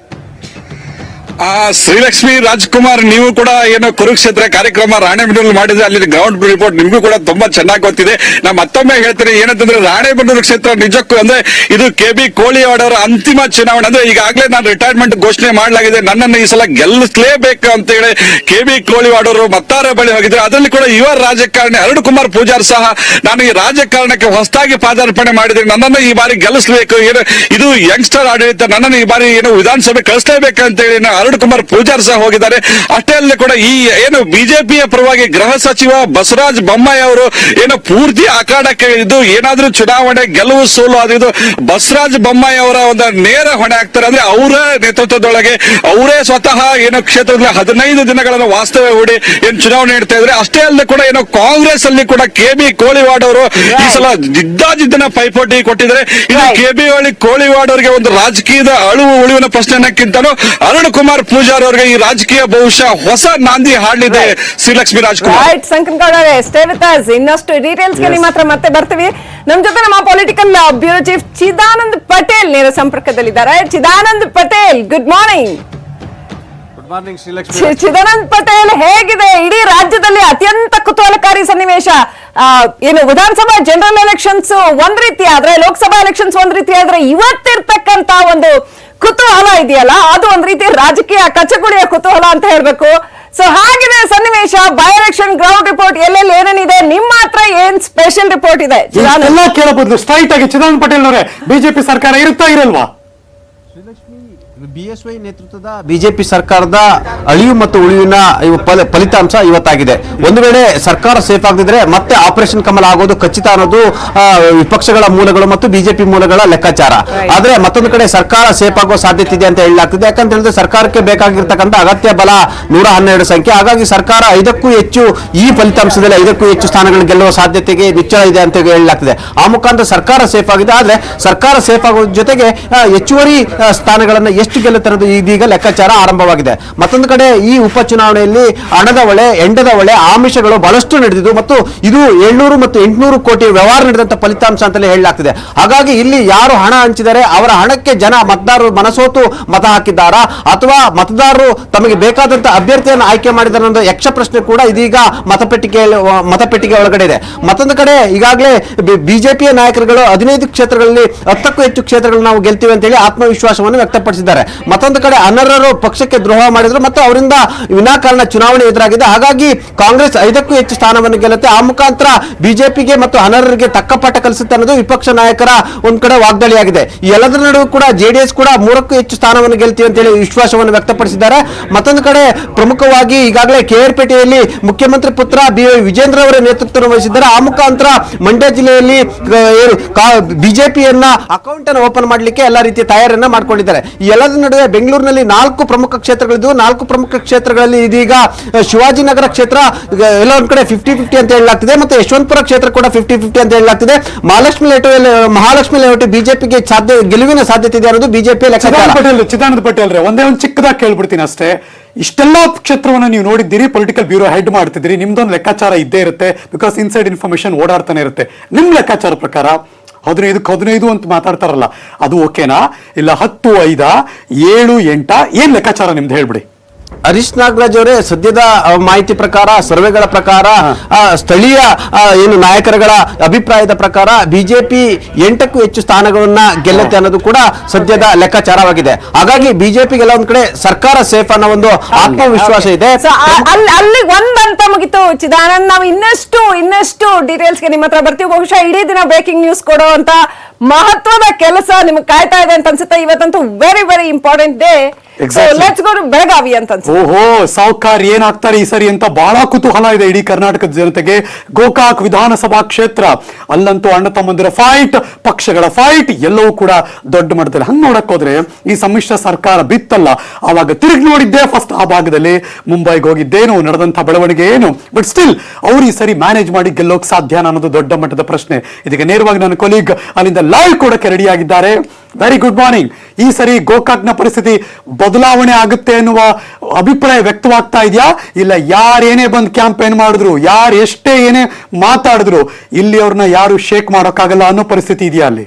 Speaker 7: ಶ್ರೀಲಕ್ಷ್ಮಿ ರಾಜ್ಕುಮಾರ್, ನೀವು ಕೂಡ ಏನೋ ಕುರುಕ್ಷೇತ್ರ ಕಾರ್ಯಕ್ರಮ ರಾಣೆಬೆನ್ನೂರು ಮಾಡಿದ್ರೆ ಅಲ್ಲಿ ಗ್ರೌಂಡ್ ರಿಪೋರ್ಟ್ ನಿಮಗೂ ಕೂಡ ತುಂಬಾ ಚೆನ್ನಾಗಿ ಗೊತ್ತಿದೆ. ನಾ ಮತ್ತೊಮ್ಮೆ ಹೇಳ್ತೀನಿ, ಏನಂತಂದ್ರೆ ರಾಣೆಬೆನ್ನೂರು ಕ್ಷೇತ್ರ ನಿಜಕ್ಕೂ ಅಂದ್ರೆ ಇದು ಕೆಬಿ ಕೋಳಿವಾಡ್ ಅವರ ಅಂತಿಮ ಚುನಾವಣೆ. ಅಂದ್ರೆ ಈಗಾಗಲೇ ನಾನು ರಿಟೈರ್ಮೆಂಟ್ ಘೋಷಣೆ ಮಾಡಲಾಗಿದೆ, ನನ್ನನ್ನು ಈ ಸಲ ಗೆಲ್ಲಿಸಲೇಬೇಕು ಅಂತ ಹೇಳಿ ಕೆಬಿ ಕೋಳಿವಾಡ್ ಅವರು ಮತ್ತಾರ ಬಳಿ ಹೋಗಿದ್ದಾರೆ. ಅದರಲ್ಲಿ ಕೂಡ ಯುವ ರಾಜಕಾರಣಿ ಅರುಣ್ ಕುಮಾರ್ ಪೂಜಾರ್ ಸಹ ನಾನು ಈ ರಾಜಕಾರಣಕ್ಕೆ ಹೊಸದಾಗಿ ಪಾದಾರ್ಪಣೆ ಮಾಡಿದ್ರೆ ನನ್ನನ್ನು ಈ ಬಾರಿ ಗೆಲ್ಲಿಸಬೇಕು, ಏನು ಇದು ಯಂಗ್ಸ್ಟರ್ ಆಡಳಿತ, ನನ್ನನ್ನು ಈ ಬಾರಿ ಏನು ವಿಧಾನಸಭೆ ಕಳಿಸಲೇಬೇಕು ಅಂತ ಹೇಳಿ ಅರುಣ್ ಕುಮಾರ್ ಪೂಜಾರ್ ಸಹ ಹೋಗಿದ್ದಾರೆ. ಅಷ್ಟೇ ಅಲ್ಲದೆ ಕೂಡ ಈ ಏನು ಬಿಜೆಪಿಯ ಪರವಾಗಿ ಗೃಹ ಸಚಿವ ಬಸವರಾಜ ಬೊಮ್ಮಾಯಿ ಅವರು ಏನು ಪೂರ್ತಿ ಅಖಾಡಕ್ಕೆ ಇದು ಏನಾದ್ರೂ ಚುನಾವಣೆ ಗೆಲುವು ಸೋಲು ಅದು ಬಸವರಾಜ ಬೊಮ್ಮಾಯಿ ಅವರ ಒಂದು ನೇರ ಹೊಣೆ ಆಗ್ತಾರೆ. ಅಂದ್ರೆ ಅವರ ನೇತೃತ್ವದೊಳಗೆ ಅವರೇ ಸ್ವತಃ ಏನು ಕ್ಷೇತ್ರದಲ್ಲಿ 15 ದಿನಗಳನ್ನು ವಾಸ್ತವ್ಯ ಹೂಡಿ ಏನು ಚುನಾವಣೆ ನೀಡ್ತಾ ಇದ್ರೆ. ಅಷ್ಟೇ ಅಲ್ಲದೆ ಕೂಡ ಏನು ಕಾಂಗ್ರೆಸ್ ಅಲ್ಲಿ ಕೂಡ ಕೆಬಿ ಕೋಳಿವಾಡ್ ಅವರು ಈ ಸಲ ಜಿದ್ದಾಜಿದ್ದನ ಪೈಪೋಟಿ ಕೊಟ್ಟಿದ್ದಾರೆ. ಇದು ಕೆಬಿ ಕೋಳಿವಾಡ್ ಅವರಿಗೆ ಒಂದು ರಾಜಕೀಯದ ಅಳುವು ಉಳಿವಿನ ಪ್ರಶ್ನೆನಕ್ಕಿಂತಲೂ ಅರುಣ್ ಕುಮಾರ್ ಪೂಜಾರ್ ಅವರಿಗೆ ಈ ರಾಜಕೀಯ ಬಹುಶಃ ಹೊಸ ನಾಂದಿ ಹಾಡಲಿದೆ. Shrilakshmi Rajkumar.
Speaker 1: Sankanagouda, stay with us. ಇನ್ನಷ್ಟು ಡೀಟೇಲ್ಸ್ ಗೆ ನಿಮ್ಮ ಹತ್ರ ಮತ್ತೆ ಬರ್ತೀವಿ. ನಮ್ ಜೊತೆ ನಮ್ಮ political bureau chief Chidanand Patel ನೇರ ಸಂಪರ್ಕದಲ್ಲಿದ್ದಾರೆ. Chidanand Patel, good morning. ಚಿದಾನಂದ್ ಪಟೇಲ್, ಹೇಗಿದೆ ಇಡೀ ರಾಜ್ಯದಲ್ಲಿ ಅತ್ಯಂತ ಕುತೂಹಲಕಾರಿ ಸನ್ನಿವೇಶ? ಏನು ವಿಧಾನಸಭಾ ಜನರಲ್ ಎಲೆಕ್ಷನ್ಸ್ ಒಂದ್ ರೀತಿ ಆದ್ರೆ, ಲೋಕಸಭಾ ಎಲೆಕ್ಷನ್ಸ್ ಒಂದ್ ರೀತಿ ಆದ್ರೆ, ಇವತ್ತಿರ್ತಕ್ಕಂತ ಒಂದು ಕುತೂಹಲ ಇದೆಯಲ್ಲ, ಅದು ಒಂದ್ ರೀತಿ ರಾಜಕೀಯ ಕಚಗುಳಿಯ ಕುತೂಹಲ ಅಂತ ಹೇಳ್ಬೇಕು. ಸೊ ಹಾಗಿದೆ ಸನ್ನಿವೇಶ. ಬೈ ಎಲೆಕ್ಷನ್ ಗ್ರೌಂಡ್ ರಿಪೋರ್ಟ್ ಎಲ್ಲೆಲ್ಲಿ ಏನೇನಿದೆ, ನಿಮ್ಮ ಹತ್ರ ಏನ್ ಸ್ಪೆಷಲ್ ರಿಪೋರ್ಟ್ ಇದೆ?
Speaker 3: ಎಲ್ಲ ಕೇಳಬಹುದು ಸ್ಟ್ರೈಟ್ ಆಗಿ. ಚಿದಾನಂದ್ ಪಟೇಲ್ ಅವರೇ, ಬಿಜೆಪಿ ಸರ್ಕಾರ ಇರುತ್ತಾ ಇರಲ್ವಾ?
Speaker 8: ಬಿಎಸ್ವೈ ನೇತೃತ್ವದ ಬಿಜೆಪಿ ಸರ್ಕಾರದ ಅಳಿವು ಮತ್ತು ಉಳಿವಿನ ಫಲಿತಾಂಶ ಇವತ್ತಾಗಿದೆ. ಒಂದು ವೇಳೆ ಸರ್ಕಾರ ಸೇಫ್ ಆಗದಿದ್ರೆ ಮತ್ತೆ ಆಪರೇಷನ್ ಕಮಲ ಆಗೋದು ಖಚಿತ ಅನ್ನೋದು ವಿಪಕ್ಷಗಳ ಮೂಲಗಳು ಮತ್ತು ಬಿಜೆಪಿ ಮೂಲಗಳ ಲೆಕ್ಕಾಚಾರ. ಆದ್ರೆ ಮತ್ತೊಂದು ಕಡೆ ಸರ್ಕಾರ ಸೇಫ್ ಆಗೋ ಸಾಧ್ಯತೆ ಇದೆ ಅಂತ ಹೇಳಲಾಗ್ತಿದೆ. ಯಾಕಂತ ಹೇಳಿದ್ರೆ ಸರ್ಕಾರಕ್ಕೆ ಬೇಕಾಗಿರ್ತಕ್ಕಂಥ ಅಗತ್ಯ ಬಲ 112 ಸಂಖ್ಯೆ. ಹಾಗಾಗಿ ಸರ್ಕಾರ 5ಕ್ಕೂ ಹೆಚ್ಚು ಈ ಫಲಿತಾಂಶದಲ್ಲಿ 5ಕ್ಕೂ ಹೆಚ್ಚು ಸ್ಥಾನಗಳನ್ನು ಗೆಲ್ಲುವ ಸಾಧ್ಯತೆಗೆ ನಿಚ್ಚಳ ಇದೆ ಅಂತ ಹೇಳಲಾಗ್ತಿದೆ. ಆ ಮುಖಾಂತರ ಸರ್ಕಾರ ಸೇಫ್ ಆಗಿದೆ. ಆದ್ರೆ ಸರ್ಕಾರ ಸೇಫ್ ಆಗೋದ್ರ ಜೊತೆಗೆ ಹೆಚ್ಚುವರಿ ಸ್ಥಾನಗಳನ್ನು ಎಷ್ಟು ಗೆಲ್ಲುತ್ತಿರೋದು ಇದೀಗ ಲೆಕ್ಕಾಚಾರ ಆರಂಭವಾಗಿದೆ. ಮತ್ತೊಂದು ಕಡೆ ಈ ಉಪಚುನಾವಣೆಯಲ್ಲಿ ಹಣದ ಒಳೆ, ಎಂಡದ ಒಳೆ, ಆಮಿಷಗಳು ಬಹಳಷ್ಟು ನಡೆದಿದ್ದು ಮತ್ತು ಇದು 700 ಮತ್ತು 800 ಕೋಟಿ ವ್ಯವಹಾರ ನಡೆದಂತ ಫಲಿತಾಂಶ ಅಂತಲೇ ಹೇಳಲಾಗ್ತಿದೆ. ಹಾಗಾಗಿ ಇಲ್ಲಿ ಯಾರು ಹಣ ಹಂಚಿದರೆ ಅವರ ಹಣಕ್ಕೆ ಮತದಾರರು ಮನಸೋತು ಮತ ಹಾಕಿದ್ದಾರಾ ಅಥವಾ ಮತದಾರರು ತಮಗೆ ಬೇಕಾದಂತ ಅಭ್ಯರ್ಥಿಯನ್ನು ಆಯ್ಕೆ ಮಾಡಿದಾರ ಅನ್ನೋ ಯಕ್ಷ ಪ್ರಶ್ನೆ ಕೂಡ ಇದೀಗ ಮತಪೆಟ್ಟಿಗೆ ಒಳಗಡೆ ಇದೆ. ಮತ್ತೊಂದು ಕಡೆ ಈಗಾಗಲೇ ಬಿಜೆಪಿಯ ನಾಯಕರುಗಳು 15 ಕ್ಷೇತ್ರಗಳಲ್ಲಿ 10ಕ್ಕೂ ಹೆಚ್ಚು ಕ್ಷೇತ್ರಗಳು ನಾವು ಗೆಲ್ತೀವಿ ಅಂತ ಹೇಳಿ ಆತ್ಮವಿಶ್ವಾಸವನ್ನು ವ್ಯಕ್ತಪಡಿಸಿದ್ದಾರೆ. ಮತ್ತೊಂದು ಕಡೆ ಅನರ್ಹರು ಪಕ್ಷಕ್ಕೆ ದ್ರೋಹ ಮಾಡಿದ್ರು ಮತ್ತು ಅವರಿಂದ ವಿನಾಕಾರಣ ಚುನಾವಣೆ ಎದುರಾಗಿದೆ. ಹಾಗಾಗಿ ಕಾಂಗ್ರೆಸ್ 5ಕ್ಕೂ ಹೆಚ್ಚು ಸ್ಥಾನವನ್ನು ಗೆಲ್ಲುತ್ತೆ. ಆ ಮುಖಾಂತರ ಬಿಜೆಪಿಗೆ ಮತ್ತು ಅನರ್ಹರಿಗೆ ತಕ್ಕ ಪಾಠ ಕಲಿಸುತ್ತೆ ಅನ್ನೋದು ವಿಪಕ್ಷ ನಾಯಕರ ಒಂದ್ ಕಡೆ ವಾಗ್ದಾಳಿಯಾಗಿದೆ. ಈ ಎಲ್ಲದರ ನಡುವೆ ಕೂಡ ಜೆಡಿಎಸ್ ಕೂಡ 3ಕ್ಕೂ ಹೆಚ್ಚು ಸ್ಥಾನವನ್ನು ಗೆಲ್ತೀವಿ ಅಂತ ಹೇಳಿ ವಿಶ್ವಾಸವನ್ನು ವ್ಯಕ್ತಪಡಿಸಿದ್ದಾರೆ. ಮತ್ತೊಂದು ಕಡೆ ಪ್ರಮುಖವಾಗಿ ಈಗಾಗಲೇ KRಪೇಟೆಯಲ್ಲಿ ಮುಖ್ಯಮಂತ್ರಿ ಪುತ್ರ ವಿಜೇಂದ್ರ ಅವರ ನೇತೃತ್ವ ವಹಿಸಿದ್ದಾರೆ. ಆ ಮುಖಾಂತರ ಮಂಡ್ಯ ಜಿಲ್ಲೆಯಲ್ಲಿ ಬಿಜೆಪಿಯನ್ನ ಅಕೌಂಟ್ ಅನ್ನು ಓಪನ್ ಮಾಡಲಿಕ್ಕೆ ಎಲ್ಲ ರೀತಿಯ ತಯಾರಿಯನ್ನ ಮಾಡ್ಕೊಂಡಿದ್ದಾರೆ. ಈ ಎಲ್ಲದರ ನಡುವೆ ಬೆಂಗಳೂರಿನಲ್ಲಿ 4 ಪ್ರಮುಖ ಕ್ಷೇತ್ರಗಳಿದ್ದು 4 ಪ್ರಮುಖ ಕ್ಷೇತ್ರಗಳಲ್ಲಿ ಇದೀಗ ಶಿವಾಜಿನಗರ ಕ್ಷೇತ್ರ ಎಲ್ಲ ಒಂದ್ ಕಡೆ 50-50 ಅಂತ ಹೇಳಲಾಗ್ತಿದೆ ಮತ್ತು ಯಶವಂತಪುರ ಕ್ಷೇತ್ರ ಕೂಡ 50-50 ಅಂತ ಹೇಳಲಾಗ್ತಿದೆ. ಮಹಾಲಕ್ಷ್ಮಿ ಲೇಔಟ್ ಬಿಜೆಪಿಗೆ ಗೆಲುವಿನ ಸಾಧ್ಯತೆ ಇದೆ ಅನ್ನೋದು ಬಿಜೆಪಿ
Speaker 3: ಚಿದಾನಂದ ಪಟೇಲ್ ಒಂದೇ ಒಂದು ಚಿಕ್ಕದಾಗಿ ಕೇಳ್ಬಿಡ್ತೀನಿ ಅಷ್ಟೇ. ಇಷ್ಟೆಲ್ಲಾ ಕ್ಷೇತ್ರವನ್ನ ನೀವು ನೋಡಿದ್ದೀರಿ, ಪೊಲಿಟಿಕಲ್ ಬ್ಯೂರೋ ಹೆಡ್ ಮಾಡ್ತಿದ್ದೀರಿ, ನಿಮ್ದೊಂದು ಲೆಕ್ಕಾಚಾರ ಇದ್ದೇ ಇರುತ್ತೆ, ಬಿಕಾಸ್ ಇನ್ಸೈಡ್ ಇನ್ಫಾರ್ಮೇಶನ್ ಓಡಾಡ್ತಾನೆ ಇರುತ್ತೆ. ನಿಮ್ ಲೆಕ್ಕಾಚಾರ ಪ್ರಕಾರ 15 ಅಂತ ಮಾತಾಡ್ತಾರಲ್ಲ, ಅದು ಓಕೆನಾ? ಇಲ್ಲ 10, 5, 7, 8 ಏನ್ ಲೆಕ್ಕಾಚಾರ ನಿಮ್ದು ಹೇಳ್ಬಿಡಿ.
Speaker 8: ಹರೀಶ್ ನಾಗರಾಜ್ ಅವರೇ, ಸದ್ಯದ ಮಾಹಿತಿ ಪ್ರಕಾರ, ಸರ್ವೆಗಳ ಪ್ರಕಾರ, ಸ್ಥಳೀಯ ಏನು ನಾಯಕರುಗಳ ಅಭಿಪ್ರಾಯದ ಪ್ರಕಾರ ಬಿಜೆಪಿ 8ಕ್ಕೂ ಹೆಚ್ಚು ಸ್ಥಾನಗಳನ್ನ ಗೆಲ್ಲುತ್ತೆ ಅನ್ನೋದು ಕೂಡ ಸದ್ಯದ ಲೆಕ್ಕಾಚಾರವಾಗಿದೆ. ಹಾಗಾಗಿ ಬಿಜೆಪಿಗೆಲ್ಲ ಒಂದ್ ಕಡೆ ಸರ್ಕಾರ ಸೇಫ್ ಅನ್ನೋ ಒಂದು ಆತ್ಮವಿಶ್ವಾಸ ಇದೆ.
Speaker 1: ಅಲ್ಲಿ ಒಂದಂತ ಮುಗಿತು ಚಿದಾನಂದ್. ನಾವು ಇನ್ನಷ್ಟು ಡೀಟೇಲ್ಸ್ಗೆ ನಿಮ್ಮ ಹತ್ರ ಬರ್ತೀವಿ. ಬಹುಶಃ ಇಡೀ ದಿನ ಬ್ರೇಕಿಂಗ್ ನ್ಯೂಸ್ ಕೊಡೋ ಅಂತ ಮಹತ್ವದ ಕೆಲಸ ನಿಮ್ಗೆ ಕಾಯ್ತಾ ಇದೆ ಅಂತ ಅನ್ಸುತ್ತೆ. ಇವತ್ತಂತೂ very very important day. Let's go to Belagavi ಅಂತ ಅನ್ಸುತ್ತೆ.
Speaker 3: ಓಹೋ, ಸಾವ್ಕಾರ್ ಏನಾಗ್ತಾರೆ ಈ ಸರಿ ಅಂತ ಬಹಳ ಕುತೂಹಲ ಇದೆ ಇಡೀ ಕರ್ನಾಟಕದ ಜನತೆಗೆ. ಗೋಕಾಕ್ ವಿಧಾನಸಭಾ ಕ್ಷೇತ್ರ, ಅಲ್ಲಂತೂ ಅಣ್ಣ ತಮ್ಮಂದಿರ ಫೈಟ್, ಪಕ್ಷಗಳ ಫೈಟ್ ಎಲ್ಲವೂ ಕೂಡ ದೊಡ್ಡ ಮಟ್ಟದಲ್ಲಿ. ಹಂಗ್ ನೋಡಕ್ ಹೋದ್ರೆ ಈ ಸಮ್ಮಿಶ್ರ ಸರ್ಕಾರ ಬಿತ್ತಲ್ಲ, ಆವಾಗ ತಿರುಗಿ ನೋಡಿದ್ದೆ ಫಸ್ಟ್ ಆ ಭಾಗದಲ್ಲಿ, ಮುಂಬೈಗೆ ಹೋಗಿದ್ದೇನು, ನಡೆದಂತ ಬೆಳವಣಿಗೆ ಏನು, ಬಟ್ ಸ್ಟಿಲ್ ಅವ್ರು ಈ ಸರಿ ಮ್ಯಾನೇಜ್ ಮಾಡಿ ಗೆಲ್ಲೋಕ್ ಸಾಧ್ಯ ಅನ್ನೋದು ದೊಡ್ಡ ಮಟ್ಟದ ಪ್ರಶ್ನೆ. ಇದಕ್ಕೆ ನೇರವಾಗಿ ನನ್ನ ಕೊಲೀಗ್ ಅಲ್ಲಿಂದ ಲೈವ್ ಕೊಡಕ್ಕೆ ರೆಡಿ ಆಗಿದ್ದಾರೆ. Very good morning. ಈ ಸರಿ ಗೋಕಾಕ್ನ ಪರಿಸ್ಥಿತಿ ಬದಲಾವಣೆ ಆಗುತ್ತೆ ಎನ್ನುವ ಅಭಿಪ್ರಾಯ ವ್ಯಕ್ತವಾಗ್ತಾ ಇದೆಯಾ? ಇಲ್ಲ ಯಾರೇನೇ ಬಂದು ಕ್ಯಾಂಪೇನ್ ಮಾಡಿದ್ರು, ಯಾರು ಎಷ್ಟೇ ಏನೇ ಮಾತಾಡಿದ್ರು ಇಲ್ಲಿ ಅವ್ರನ್ನ ಯಾರು ಶೇಕ್ ಮಾಡೋಕ್ಕಾಗಲ್ಲ ಅನ್ನೋ ಪರಿಸ್ಥಿತಿ ಇದೆಯಾ ಅಲ್ಲಿ?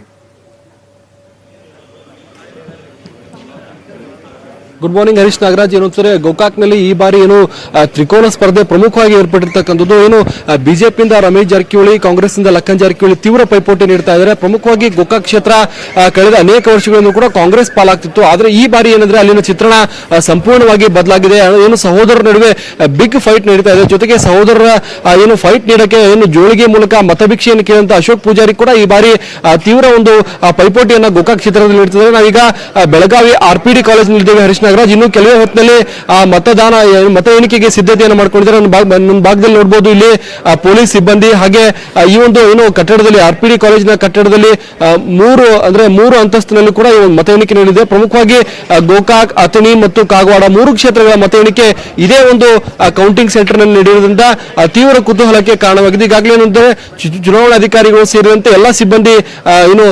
Speaker 6: Good morning Harish Nagaraj. ಏನಂತಾರೆ ಗೋಕಾಕ್ನಲ್ಲಿ ಈ ಬಾರಿ ಏನು ತ್ರಿಕೋನ ಸ್ಪರ್ಧೆ ಪ್ರಮುಖವಾಗಿ ಏರ್ಪಟ್ಟಿರ್ತಕ್ಕಂಥದ್ದು. ಏನು ಬಿಜೆಪಿಯಿಂದ ರಮೇಶ್ ಜಾರಕಿಹೊಳಿ, ಕಾಂಗ್ರೆಸ್ ಇಂದ ಲಖನ್ ಜಾರಕಿಹೊಳಿ ತೀವ್ರ ಪೈಪೋಟಿ ನೀಡ್ತಾ ಇದ್ದಾರೆ. ಪ್ರಮುಖವಾಗಿ ಗೋಕಾಕ್ ಕ್ಷೇತ್ರ ಕಳೆದ ಅನೇಕ ವರ್ಷಗಳಿಂದ ಕೂಡ ಕಾಂಗ್ರೆಸ್ ಪಾಲಾಗ್ತಿತ್ತು. ಆದ್ರೆ ಈ ಬಾರಿ ಏನಂದ್ರೆ ಅಲ್ಲಿನ ಚಿತ್ರಣ ಸಂಪೂರ್ಣವಾಗಿ ಬದಲಾಗಿದೆ. ಏನು ಸಹೋದರರ ನಡುವೆ ಬಿಗ್ ಫೈಟ್ ನಡೀತಾ ಇದೆ. ಜೊತೆಗೆ ಸಹೋದರರ ಏನು ಫೈಟ್ ನೀಡಕ್ಕೆ ಏನು ಜೋಳಿಗೆ ಮೂಲಕ ಮತಭಿಕ್ಷೆಯನ್ನು ಕೇಳಿದಂತ ಅಶೋಕ್ ಪೂಜಾರಿ ಕೂಡ ಈ ಬಾರಿ ತೀವ್ರ ಒಂದು ಪೈಪೋಟಿಯನ್ನ ಗೋಕಾಕ್ ಕ್ಷೇತ್ರದಲ್ಲಿ ನೀಡ್ತಿದ್ದಾರೆ. ನಾವೀಗ ಬೆಳಗಾವಿ RPD ಕಾಲೇಜ್ ನಲ್ಲಿದ್ದೇವೆ ಹರೀಶ್ ನಾಗರಾಜ್. ಇನ್ನು ಕೆಲವೇ ಹೊತ್ತಿನಲ್ಲಿ ಮತ ಎಣಿಕೆಗೆ ಸಿದ್ಧತೆಯನ್ನು ಮಾಡ್ಕೊಂಡಿದ್ದಾರೆ. ನನ್ನ ಭಾಗದಲ್ಲಿ ನೋಡಬಹುದು ಇಲ್ಲಿ ಪೊಲೀಸ್ ಸಿಬ್ಬಂದಿ ಹಾಗೆ ಈ ಒಂದು ಏನು ಕಟ್ಟಡದಲ್ಲಿ RPD ಕಾಲೇಜಿನ ಕಟ್ಟಡದಲ್ಲಿ 3 ಅಂತಸ್ತಿನಲ್ಲಿ ಕೂಡ ಈ ಒಂದು ಮತ ಎಣಿಕೆ ನಡೆದಿದೆ. ಪ್ರಮುಖವಾಗಿ ಗೋಕಾಕ್, ಅಥಣಿ ಮತ್ತು ಕಾಗವಾಡ 3 ಕ್ಷೇತ್ರಗಳ ಮತ ಎಣಿಕೆ ಇದೇ ಒಂದು ಕೌಂಟಿಂಗ್ ಸೆಂಟರ್ ನಲ್ಲಿ ನಡೆಯುವುದರಿಂದ ತೀವ್ರ ಕುತೂಹಲಕ್ಕೆ ಕಾರಣವಾಗಿದೆ. ಈಗಾಗಲೇ ಏನಂದ್ರೆ ಚುನಾವಣಾಧಿಕಾರಿಗಳು ಸೇರಿದಂತೆ ಎಲ್ಲ ಸಿಬ್ಬಂದಿ ಏನು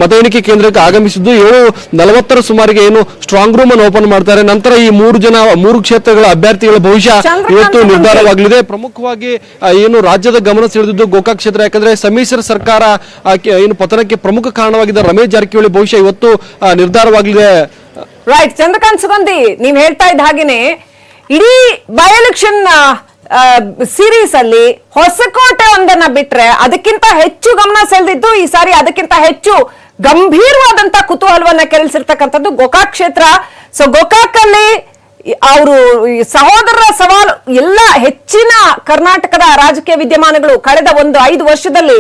Speaker 6: ಮತ ಎಣಿಕೆ ಕೇಂದ್ರಕ್ಕೆ ಆಗಮಿಸಿದ್ದು 7:40 ಸುಮಾರಿಗೆ ಏನು ಸ್ಟ್ರಾಂಗ್ ರೂಮ್ ಅನ್ನು ಓಪನ್ ಮಾಡ್ತಾರೆ. ನಂತರ ಈ 3 ಕ್ಷೇತ್ರಗಳ ಅಭ್ಯರ್ಥಿಗಳ ಭವಿಷ್ಯ ಇವತ್ತು ನಿರ್ಧಾರವಾಗಲಿದೆ. ಪ್ರಮುಖವಾಗಿ ಏನು ರಾಜ್ಯದ ಗಮನ ಸೆಳೆದಿದ್ದು ಗೋಕಾಕ್ ಕ್ಷೇತ್ರ. ಯಾಕಂದ್ರೆ ಸಮ್ಮಿಶ್ರ ಸರ್ಕಾರ ಏನು ಪತನಕ್ಕೆ ಪ್ರಮುಖ ಕಾರಣವಾಗಿದ್ದ ರಮೇಶ್ ಜಾರಕಿಹೊಳಿ ಭವಿಷ್ಯ ಇವತ್ತು ನಿರ್ಧಾರವಾಗಲಿದೆ.
Speaker 1: ರೈಟ್ ಚಂದ್ರಕಾಂತ್ ಸುಗಂಧಿ, ನೀವ್ ಹೇಳ್ತಾ ಇದ್ದ ಹಾಗೇನೆ ಇಡೀ ಬೈ ಎಲೆಕ್ಷನ್ ಸೀರೀಸ್ ಅಲ್ಲಿ ಹೊಸಕೋಟೆ ಒಂದನ್ನ ಬಿಟ್ರೆ ಅದಕ್ಕಿಂತ ಹೆಚ್ಚು ಗಮನ ಸೆಳೆದಿದ್ದು ಈ ಸಾರಿ ಅದಕ್ಕಿಂತ ಹೆಚ್ಚು ಗಂಭೀರವಾದಂತ ಕುತೂಹಲವನ್ನ ಕೆರಳಿಸಿರ್ತಕ್ಕಂಥದ್ದು ಗೋಕಾಕ್ ಕ್ಷೇತ್ರ. ಸೊ ಗೋಕಾಕ್ ಅಲ್ಲಿ ಅವರು ಸಹೋದರರ ಸವಾಲು ಎಲ್ಲ ಹೆಚ್ಚಿನ ಕರ್ನಾಟಕದ ರಾಜಕೀಯ ವಿದ್ಯಮಾನಗಳು ಕಳೆದ 5 ವರ್ಷದಲ್ಲಿ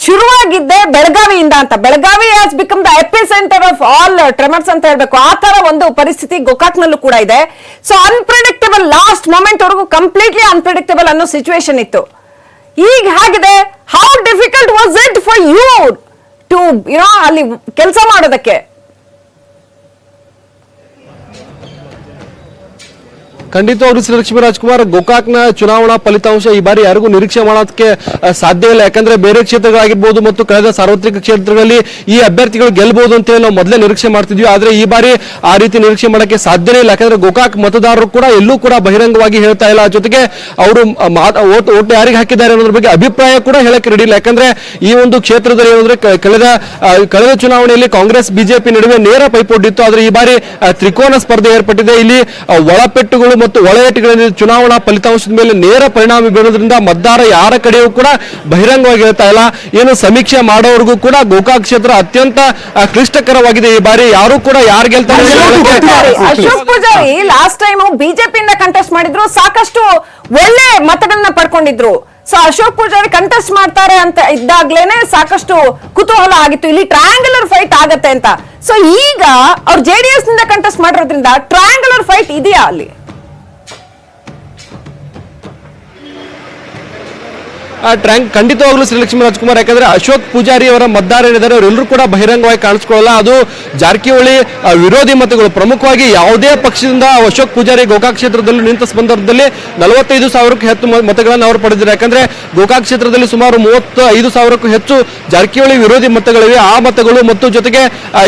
Speaker 1: ಶುರುವಾಗಿದ್ದೆ ಬೆಳಗಾವಿಯಿಂದ ಅಂತ. Belagavi has become the epicentre of all tremors ಅಂತ ಹೇಳ್ಬೇಕು. ಆ ತರ ಒಂದು ಪರಿಸ್ಥಿತಿ ಗೋಕಾಕ್ ನಲ್ಲೂ ಕೂಡ ಇದೆ. ಸೊ ಅನ್ಪ್ರೆಡಿಕ್ಟಬಲ್, ಲಾಸ್ಟ್ ಮೊಮೆಂಟ್ ವರೆಗೂ ಕಂಪ್ಲೀಟ್ಲಿ ಅನ್ಪ್ರೆಡಿಕ್ಟಬಲ್ ಅನ್ನೋ ಸಿಚುವೇಶನ್ ಇತ್ತು. ಈಗ ಹೇಗಿದೆ? How difficult was it for you to ಅಲ್ಲಿ ಕೆಲಸ ಮಾಡೋದಕ್ಕೆ?
Speaker 5: ಖಂಡಿತವಾಗ್ಲೂ ಶ್ರೀಲಕ್ಷ್ಮೀ ರಾಜ್ಕುಮಾರ್, ಗೋಕಾಕ್ನ ಚುನಾವಣಾ ಫಲಿತಾಂಶ ಈ ಬಾರಿ ಯಾರಿಗೂ ನಿರೀಕ್ಷೆ ಮಾಡೋದಕ್ಕೆ ಸಾಧ್ಯ ಇಲ್ಲ. ಯಾಕಂದ್ರೆ ಬೇರೆ ಕ್ಷೇತ್ರಗಳಾಗಿರ್ಬೋದು ಮತ್ತು ಕಳೆದ ಸಾರ್ವತ್ರಿಕ ಕ್ಷೇತ್ರಗಳಲ್ಲಿ ಈ ಅಭ್ಯರ್ಥಿಗಳು ಗೆಲ್ಬಹುದು ಅಂತ ಹೇಳಿ ನಾವು ಮೊದಲೇ ನಿರೀಕ್ಷೆ ಮಾಡ್ತಿದ್ವಿ. ಆದ್ರೆ ಈ ಬಾರಿ ಆ ರೀತಿ ನಿರೀಕ್ಷೆ ಮಾಡಕ್ಕೆ ಸಾಧ್ಯನೇ ಇಲ್ಲ. ಯಾಕಂದ್ರೆ ಗೋಕಾಕ್ ಮತದಾರರು ಕೂಡ ಎಲ್ಲೂ ಕೂಡ ಬಹಿರಂಗವಾಗಿ ಹೇಳ್ತಾ ಇಲ್ಲ. ಜೊತೆಗೆ ಅವರು ಓಟ್ ಯಾರಿಗೆ ಹಾಕಿದ್ದಾರೆ ಅನ್ನೋದ್ರ ಬಗ್ಗೆ ಅಭಿಪ್ರಾಯ ಕೂಡ ಹೇಳಕ್ಕೆ ರೆಡಿ ಇಲ್ಲ. ಯಾಕಂದ್ರೆ ಈ ಒಂದು ಕ್ಷೇತ್ರದಲ್ಲಿ ಏನಂದ್ರೆ ಕಳೆದ ಚುನಾವಣೆಯಲ್ಲಿ ಕಾಂಗ್ರೆಸ್ ಬಿಜೆಪಿ ನಡುವೆ ನೇರ ಪೈಪೋಟಿ ಇತ್ತು. ಆದ್ರೆ ಈ ಬಾರಿ ತ್ರಿಕೋನ ಸ್ಪರ್ಧೆ ಏರ್ಪಟ್ಟಿದೆ. ಇಲ್ಲಿ ಒಳಪೆಟ್ಟುಗಳು ಮತ್ತು ಒಳಏಟುಗಳಲ್ಲಿ ಚುನಾವಣಾ ಫಲಿತಾಂಶದ ಮೇಲೆ ನೇರ ಪರಿಣಾಮ ಬೀರೋದ್ರಿಂದ ಮತದಾರ ಯಾರ ಕಡೆಯೂ ಕೂಡ ಬಹಿರಂಗವಾಗಿ ಹೇಳ್ತಾ ಇಲ್ಲ. ಏನು ಸಮೀಕ್ಷೆ ಮಾಡೋರ್ಗೂ ಕೂಡ ಗೋಕಾಕ್ ಕ್ಷೇತ್ರ ಅತ್ಯಂತ ಕ್ಲಿಷ್ಟಕರವಾಗಿದೆ. ಈ ಬಾರಿ ಯಾರು ಕೂಡ ಯಾರು ಗೆಲ್ತಾರೆ.
Speaker 1: ಅಶೋಕ್ ಪೂಜಾರಿ ಲಾಸ್ಟ್ ಟೈಮ್ ಬಿಜೆಪಿಯಿಂದ ಕಂಟೆಸ್ಟ್ ಮಾಡಿದ್ರು, ಸಾಕಷ್ಟು ಒಳ್ಳೆ ಮತಗಳನ್ನ ಪಡ್ಕೊಂಡಿದ್ರು. ಸೊ ಅಶೋಕ್ ಪೂಜಾರಿ ಕಂಟೆಸ್ಟ್ ಮಾಡ್ತಾರೆ ಅಂತ ಇದ್ದಾಗ್ಲೇನೆ ಸಾಕಷ್ಟು ಕುತೂಹಲ ಆಗಿತ್ತು, ಇಲ್ಲಿ ಟ್ರಯಾಂಗುಲರ್ ಫೈಟ್ ಆಗತ್ತೆ ಅಂತ. ಸೊ ಈಗ ಅವ್ರು ಜೆಡಿಎಸ್ ನಿಂದ ಕಂಟೆಸ್ಟ್ ಮಾಡಿರೋದ್ರಿಂದ ಟ್ರಯಾಂಗುಲರ್ ಫೈಟ್ ಇದೆಯಾ ಅಲ್ಲಿ?
Speaker 5: ಖಂಡಿತವಾಗ್ಲೂ ಶ್ರೀಲಕ್ಷ್ಮೀ ರಾಜ್ಕುಮಾರ್, ಯಾಕಂದ್ರೆ ಅಶೋಕ್ ಪೂಜಾರಿ ಅವರ ಮತದಾರ ಏನಿದ್ದಾರೆ ಅವರೆಲ್ಲರೂ ಕೂಡ ಬಹಿರಂಗವಾಗಿ ಕಾಣಿಸ್ಕೊಳ್ಳಲ್ಲ. ಅದು ಜಾರಕಿಹೊಳಿ ವಿರೋಧಿ ಮತಗಳು, ಪ್ರಮುಖವಾಗಿ ಯಾವುದೇ ಪಕ್ಷದಿಂದ ಅಶೋಕ್ ಪೂಜಾರಿ ಗೋಕಾಕ್ ಕ್ಷೇತ್ರದಲ್ಲಿ ನಿಂತ ಸಂದರ್ಭದಲ್ಲಿ 45,000ಕ್ಕೂ ಹೆಚ್ಚು ಮತಗಳನ್ನು ಅವರು ಪಡೆದಿದ್ದಾರೆ. ಯಾಕಂದ್ರೆ ಗೋಕಾಕ್ ಕ್ಷೇತ್ರದಲ್ಲಿ ಸುಮಾರು 35,000ಕ್ಕೂ ಹೆಚ್ಚು ಜಾರಕಿಹೊಳಿ ವಿರೋಧಿ ಮತಗಳಿವೆ. ಆ ಮತಗಳು ಮತ್ತು ಜೊತೆಗೆ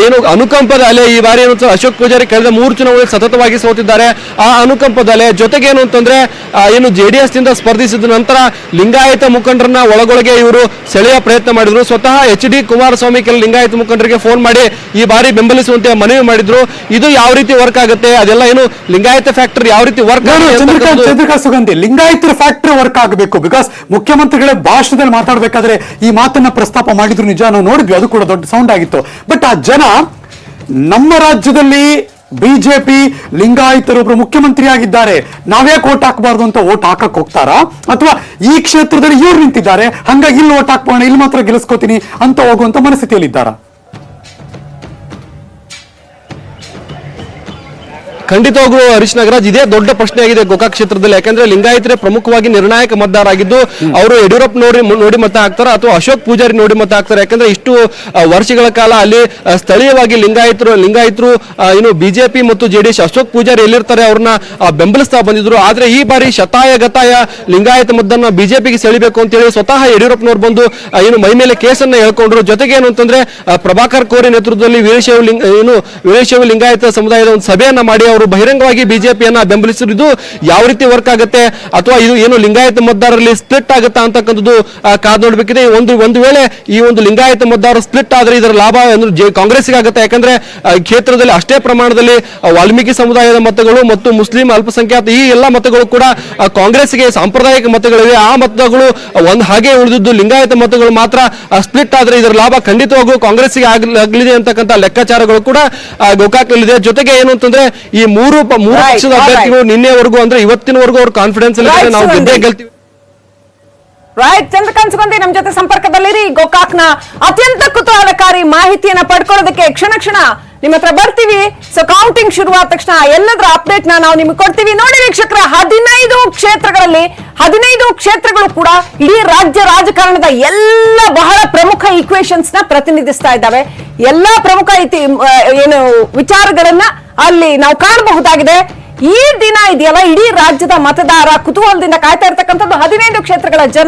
Speaker 5: ಏನು ಅನುಕಂಪದ ಅಲೆ, ಈ ಬಾರಿ ಏನು ಅಶೋಕ್ ಪೂಜಾರಿ ಕಳೆದ 3 ಚುನಾವಣೆ ಸತತವಾಗಿ ಸೋತಿದ್ದಾರೆ. ಆ ಅನುಕಂಪದ ಅಲೆ ಜೊತೆಗೆ ಏನು ಅಂತಂದ್ರೆ ಏನು ಜೆಡಿಎಸ್ ನಿಂದ ಸ್ಪರ್ಧಿಸಿದ ನಂತರ ಲಿಂಗಾಯತ ಮುಖಂಡರನ್ನ ಒಳಗೊಳಗೆ ಇವರು ಸೆಳೆಯ ಪ್ರಯತ್ನ ಮಾಡಿದ್ರು. ಸ್ವತಃ HD ಕುಮಾರಸ್ವಾಮಿ ಕೆಲ ಲಿಂಗಾಯತ ಮುಖಂಡರಿಗೆ ಫೋನ್ ಮಾಡಿ ಈ ಬಾರಿ ಬೆಂಬಲಿಸುವಂತೆ ಮನವಿ ಮಾಡಿದ್ರು. ಇದು ಯಾವ ರೀತಿ ವರ್ಕ್ ಆಗುತ್ತೆ, ಅದೆಲ್ಲ ಏನು ಲಿಂಗಾಯತ ಫ್ಯಾಕ್ಟರ್ ಯಾವ ರೀತಿ ವರ್ಕ್
Speaker 3: ಚಂದ್ರಕಾಂತ್ ಸುಗಂಧಿ, ಲಿಂಗಾಯತರ ಫ್ಯಾಕ್ಟರ್ ವರ್ಕ್ ಆಗಬೇಕು. ಬಿಕಾಸ್ ಮುಖ್ಯಮಂತ್ರಿಗಳೇ ಭಾಷಣದಲ್ಲಿ ಮಾತಾಡಬೇಕಾದ್ರೆ ಈ ಮಾತನ್ನ ಪ್ರಸ್ತಾಪ ಮಾಡಿದ್ರು, ನಿಜ ನಾವು ನೋಡಿದ್ವಿ, ಅದು ಕೂಡ ದೊಡ್ಡ ಸೌಂಡ್ ಆಗಿತ್ತು. ಬಟ್ ಆ ಜನ ನಮ್ಮ ರಾಜ್ಯದಲ್ಲಿ ಬಿಜೆಪಿ ಲಿಂಗಾಯತರೊಬ್ರು ಮುಖ್ಯಮಂತ್ರಿ ಆಗಿದ್ದಾರೆ, ನಾವ್ಯಾಕೆ ಓಟ್ ಹಾಕಬಾರ್ದು ಅಂತ ಓಟ್ ಹಾಕಕ್ ಹೋಗ್ತಾರಾ? ಅಥವಾ ಈ ಕ್ಷೇತ್ರದಲ್ಲಿ ಇವ್ರು ನಿಂತಿದ್ದಾರೆ ಹಂಗಾಗಿ ಇಲ್ಲಿ ಓಟ್ ಹಾಕ್ಬೋಣ, ಇಲ್ಲಿ ಮಾತ್ರ ಗೆಲ್ಲಿಸ್ಕೋತೀನಿ ಅಂತ ಹೋಗುವಂತ ಮನಸ್ಥಿತಿಯಲ್ಲಿ ಇದ್ದಾರಾ?
Speaker 5: ಖಂಡಿತವಾಗ್ಲೂ ಹರೀಶ್ ನಾಗರಾಜ್, ಇದೇ ದೊಡ್ಡ ಪ್ರಶ್ನೆ ಆಗಿದೆ ಗೋಕಾಕ್ ಕ್ಷೇತ್ರದಲ್ಲಿ. ಯಾಕಂದ್ರೆ ಲಿಂಗಾಯತರೇ ಪ್ರಮುಖವಾಗಿ ನಿರ್ಣಾಯಕ ಮತದಾರ ಆಗಿದ್ದು ಅವರು ಯಡಿಯೂರಪ್ಪ ನೋಡಿ ಮತ ಹಾಕ್ತಾರ ಅಥವಾ ಅಶೋಕ್ ಪೂಜಾರಿ ನೋಡಿ ಮತ ಹಾಕ್ತಾರೆ. ಯಾಕಂದ್ರೆ ಇಷ್ಟು ವರ್ಷಗಳ ಕಾಲ ಅಲ್ಲಿ ಸ್ಥಳೀಯವಾಗಿ ಲಿಂಗಾಯತರು ಏನು ಬಿಜೆಪಿ ಮತ್ತು ಜೆಡಿಎಸ್ ಅಶೋಕ್ ಪೂಜಾರಿ ಎಲ್ಲಿರ್ತಾರೆ ಅವ್ರನ್ನ ಬೆಂಬಲಿಸ್ತಾ ಬಂದಿದ್ರು. ಆದ್ರೆ ಈ ಬಾರಿ ಶತಾಯ ಗತಾಯ ಲಿಂಗಾಯತ ಮತದಾನ ಬಿಜೆಪಿಗೆ ಸೆಳಿಬೇಕು ಅಂತ ಹೇಳಿ ಸ್ವತಃ ಯಡಿಯೂರಪ್ಪನವ್ರು ಬಂದು ಏನು ಮೈ ಮೇಲೆ ಕೇಸನ್ನ ಹೇಳ್ಕೊಂಡ್ರು. ಜೊತೆಗೆ ಏನು ಅಂತಂದ್ರೆ ಪ್ರಭಾಕರ್ ಕೋರಿ ನೇತೃತ್ವದಲ್ಲಿ ವೀರಶೈವ ಲಿಂಗಾಯತ ಸಮುದಾಯದ ಒಂದು ಸಭೆಯನ್ನ ಮಾಡಿ ಅವರು ಬಹಿರಂಗವಾಗಿ ಬಿಜೆಪಿಯನ್ನ ಬೆಂಬಲಿಸಿದ್ದು ಯಾವ ರೀತಿ ವರ್ಕ್ ಆಗುತ್ತೆ ಅಥವಾ ಇದು ಏನು ಲಿಂಗಾಯತ ಮತದಾರರಲ್ಲಿ ಸ್ಪ್ಲಿಟ್ ಆಗುತ್ತಾ ಅಂತಕ್ಕಂಥದ್ದು ಕಾದು ನೋಡ್ಬೇಕಿದೆ. ಒಂದು ವೇಳೆ ಈ ಒಂದು ಲಿಂಗಾಯತ ಮತದಾರರು ಸ್ಪ್ಲಿಟ್ ಆದ್ರೆ ಇದರ ಲಾಭ ಕಾಂಗ್ರೆಸ್ಗೆ ಆಗುತ್ತೆ. ಯಾಕಂದ್ರೆ ಕ್ಷೇತ್ರದಲ್ಲಿ ಅಷ್ಟೇ ಪ್ರಮಾಣದಲ್ಲಿ ವಾಲ್ಮೀಕಿ ಸಮುದಾಯದ ಮತಗಳು ಮತ್ತು ಮುಸ್ಲಿಂ ಅಲ್ಪಸಂಖ್ಯಾತ ಈ ಎಲ್ಲ ಮತಗಳು ಕೂಡ ಕಾಂಗ್ರೆಸ್ಗೆ ಸಾಂಪ್ರದಾಯಿಕ ಮತಗಳಿವೆ. ಆ ಮತಗಳು ಹಾಗೆ ಉಳಿದಿದ್ದು ಲಿಂಗಾಯತ ಮತಗಳು ಮಾತ್ರ ಸ್ಪ್ಲಿಟ್ ಆದ್ರೆ ಇದರ ಲಾಭ ಖಂಡಿತವಾಗೂ ಕಾಂಗ್ರೆಸ್ಗೆ ಆಗಲಿದೆ ಅಂತಕ್ಕಂಥ ಲೆಕ್ಕಾಚಾರಗಳು ಕೂಡ ಗೋಕಾಕ್ನಲ್ಲಿದೆ. ಜೊತೆಗೆ ಏನು ಅಂತಂದ್ರೆ ಈ ಮೂರು ಪಕ್ಷದ ಅಭ್ಯರ್ಥಿಗಳು ನಿನ್ನೆವರೆಗೂ ಅಂದ್ರೆ ಇವತ್ತಿನವರೆಗೂ ಅವ್ರ ಕಾನ್ಫಿಡೆನ್ಸ್ ಅಲ್ಲಿ ನಾವು ಗೆದ್ದೇ ಗೆಲ್ತೀವಿ.
Speaker 1: ರೈಟ್, ಚಂದ್ರಕಾಂತ್ ಸುಗಂಧಿ ನಮ್ಮ ಜೊತೆ ಸಂಪರ್ಕದಲ್ಲಿರಿ. ಗೋಕಾಕ್ನ ಅತ್ಯಂತ ಕುತೂಹಲಕಾರಿ ಮಾಹಿತಿಯನ್ನ ಪಡ್ಕೊಳ್ಳೋದಕ್ಕೆ ಕ್ಷಣ ನಿಮ್ಮ ಹತ್ರ ಬರ್ತೀವಿ. ಸೊ ಕೌಂಟಿಂಗ್ ಶುರುವಾದ ತಕ್ಷಣ ಎಲ್ಲದರ ಅಪ್ಡೇಟ್ ನಾವು ನಿಮಗೆ ಕೊಡ್ತೀವಿ. ನೋಡಿ ವೀಕ್ಷಕರ, 15 ಕ್ಷೇತ್ರಗಳಲ್ಲಿ 15 ಕ್ಷೇತ್ರಗಳು ಕೂಡ ಇಡೀ ರಾಜ್ಯ ರಾಜಕಾರಣದ ಎಲ್ಲ ಬಹಳ ಪ್ರಮುಖ ಈಕ್ವೇಷನ್ಸ್ ನ ಪ್ರತಿನಿಧಿಸ್ತಾ ಇದ್ದಾವೆ. ಎಲ್ಲಾ ಪ್ರಮುಖ ಏನು ವಿಚಾರಗಳನ್ನ ಅಲ್ಲಿ ನಾವು ಕಾಣಬಹುದಾಗಿದೆ. ಈ ದಿನ ಇದೆಯಲ್ಲ, ಇಡೀ ರಾಜ್ಯದ ಮತದಾರ ಕುತೂಹಲದಿಂದ ಕಾಯ್ತಾ ಇರ್ತಕ್ಕಂಥದ್ದು 15 ಕ್ಷೇತ್ರಗಳ ಜನ